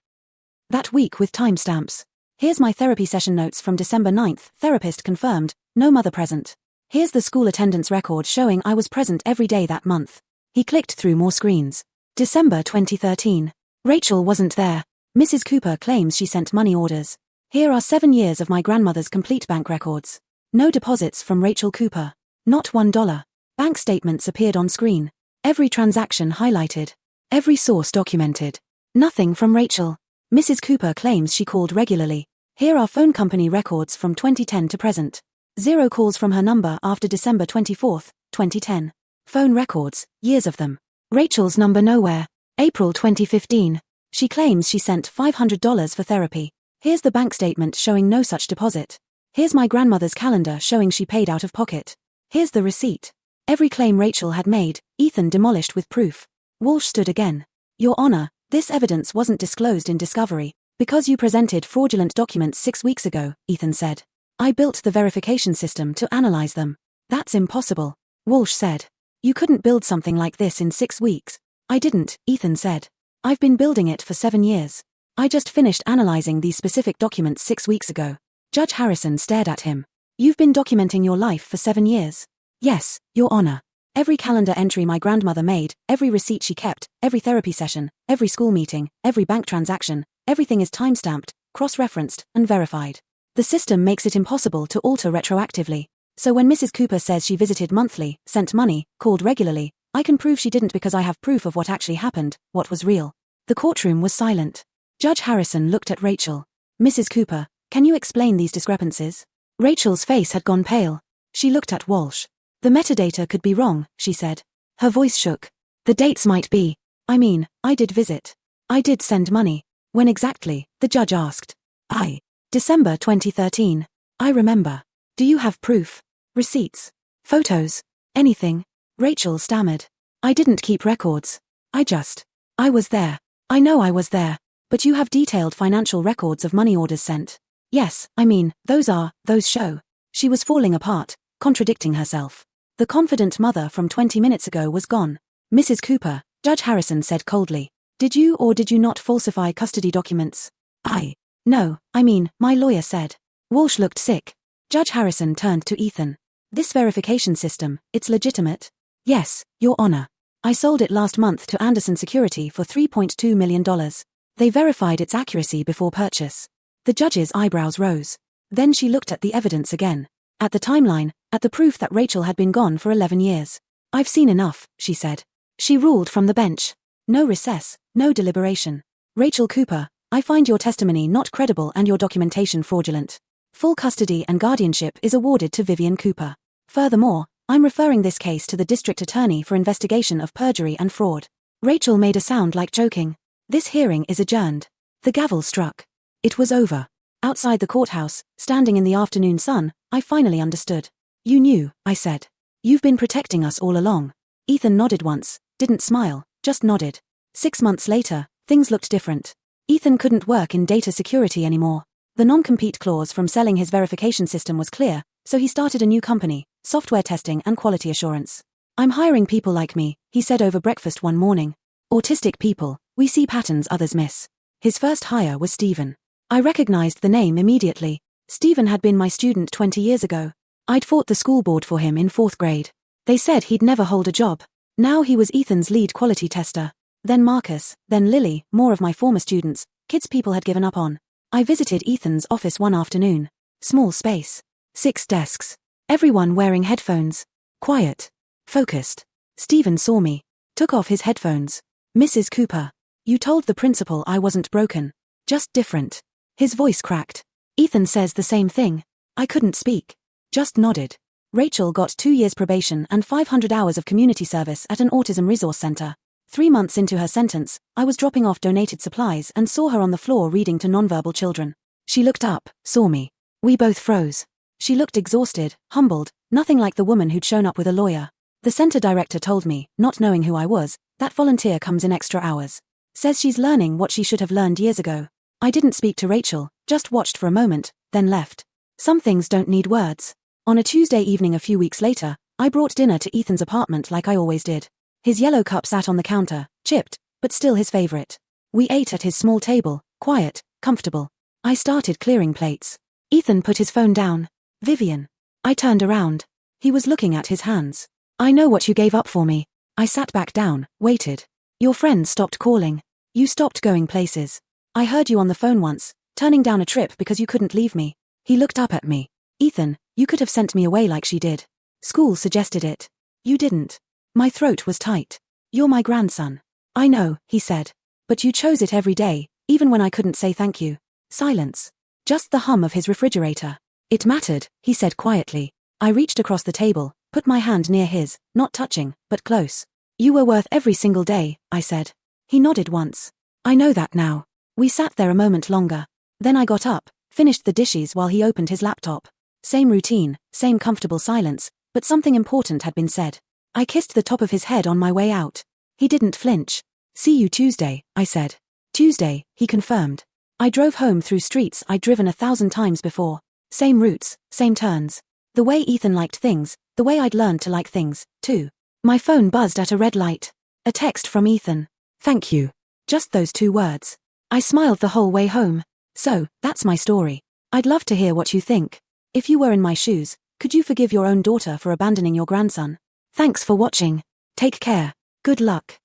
That week with timestamps. Here's my therapy session notes from December 9th. Therapist confirmed, no mother present. Here's the school attendance record showing I was present every day that month. He clicked through more screens. December 2013. Rachel wasn't there. Mrs. Cooper claims she sent money orders. Here are 7 years of my grandmother's complete bank records. No deposits from Rachel Cooper. Not $1. Bank statements appeared on screen. Every transaction highlighted. Every source documented. Nothing from Rachel. Mrs. Cooper claims she called regularly. Here are phone company records from 2010 to present. 0 calls from her number after December 24, 2010. Phone records, years of them. Rachel's number nowhere. April 2015. She claims she sent $500 for therapy. Here's the bank statement showing no such deposit. Here's my grandmother's calendar showing she paid out of pocket. Here's the receipt. Every claim Rachel had made, Ethan demolished with proof. Walsh stood again. Your Honor, this evidence wasn't disclosed in discovery, because you presented fraudulent documents 6 weeks ago, Ethan said. I built the verification system to analyze them. That's impossible, Walsh said. You couldn't build something like this in 6 weeks. I didn't, Ethan said. I've been building it for 7 years. I just finished analyzing these specific documents 6 weeks ago. Judge Harrison stared at him. You've been documenting your life for 7 years. Yes, Your Honor. Every calendar entry my grandmother made, every receipt she kept, every therapy session, every school meeting, every bank transaction, everything is timestamped, cross-referenced, and verified. The system makes it impossible to alter retroactively. So when Mrs. Cooper says she visited monthly, sent money, called regularly, I can prove she didn't because I have proof of what actually happened, what was real. The courtroom was silent. Judge Harrison looked at Rachel. Mrs. Cooper, can you explain these discrepancies? Rachel's face had gone pale. She looked at Walsh. The metadata could be wrong, she said. Her voice shook. The dates might be. I did visit. I did send money. When exactly? The judge asked. December 2013. I remember. Do you have proof? Receipts? Photos? Anything? Rachel stammered. I didn't keep records. I was there. I know I was there. But you have detailed financial records of money orders sent. Yes, those show. She was falling apart, contradicting herself. The confident mother from 20 minutes ago was gone. Mrs. Cooper, Judge Harrison said coldly. Did you or did you not falsify custody documents? No, my lawyer said. Walsh looked sick. Judge Harrison turned to Ethan. This verification system, it's legitimate? Yes, Your Honor. I sold it last month to Anderson Security for $3.2 million. They verified its accuracy before purchase. The judge's eyebrows rose. Then she looked at the evidence again. At the timeline, at the proof that Rachel had been gone for 11 years. I've seen enough, she said. She ruled from the bench. No recess, no deliberation. Rachel Cooper, I find your testimony not credible and your documentation fraudulent. Full custody and guardianship is awarded to Vivian Cooper. Furthermore, I'm referring this case to the district attorney for investigation of perjury and fraud. Rachel made a sound like joking. This hearing is adjourned. The gavel struck. It was over. Outside the courthouse, standing in the afternoon sun, I finally understood. You knew, I said. You've been protecting us all along. Ethan nodded once, didn't smile, just nodded. 6 months later, things looked different. Ethan couldn't work in data security anymore. The non-compete clause from selling his verification system was clear, so he started a new company, software testing and quality assurance. I'm hiring people like me, he said over breakfast one morning. Autistic people, we see patterns others miss. His first hire was Stephen. I recognized the name immediately. Stephen had been my student 20 years ago. I'd fought the school board for him in 4th grade. They said he'd never hold a job. Now he was Ethan's lead quality tester. Then Marcus, then Lily, more of my former students, kids people had given up on. I visited Ethan's office one afternoon. Small space. 6 desks. Everyone wearing headphones. Quiet. Focused. Stephen saw me. Took off his headphones. Mrs. Cooper. You told the principal I wasn't broken. Just different. His voice cracked. Ethan says the same thing. I couldn't speak. Just nodded. Rachel got 2 years probation and 500 hours of community service at an autism resource center. 3 months into her sentence, I was dropping off donated supplies and saw her on the floor reading to nonverbal children. She looked up, saw me. We both froze. She looked exhausted, humbled, nothing like the woman who'd shown up with a lawyer. The center director told me, not knowing who I was, that volunteer comes in extra hours. Says she's learning what she should have learned years ago. I didn't speak to Rachel, just watched for a moment, then left. Some things don't need words. On a Tuesday evening a few weeks later, I brought dinner to Ethan's apartment like I always did. His yellow cup sat on the counter, chipped, but still his favorite. We ate at his small table, quiet, comfortable. I started clearing plates. Ethan put his phone down. Vivian. I turned around. He was looking at his hands. I know what you gave up for me. I sat back down, waited. Your friends stopped calling. You stopped going places. I heard you on the phone once, turning down a trip because you couldn't leave me. He looked up at me. Ethan, you could have sent me away like she did. School suggested it. You didn't. My throat was tight. You're my grandson. I know, he said. But you chose it every day, even when I couldn't say thank you. Silence. Just the hum of his refrigerator. It mattered, he said quietly. I reached across the table, put my hand near his, not touching, but close. You were worth every single day, I said. He nodded once. I know that now. We sat there a moment longer. Then I got up, finished the dishes while he opened his laptop. Same routine, same comfortable silence, but something important had been said. I kissed the top of his head on my way out. He didn't flinch. See you Tuesday, I said. Tuesday, he confirmed. I drove home through streets I'd driven 1,000 times before. Same routes, same turns. The way Ethan liked things, the way I'd learned to like things, too. My phone buzzed at a red light. A text from Ethan. Thank you. Just those 2 words. I smiled the whole way home. So, that's my story. I'd love to hear what you think. If you were in my shoes, could you forgive your own daughter for abandoning your grandson? Thanks for watching. Take care. Good luck.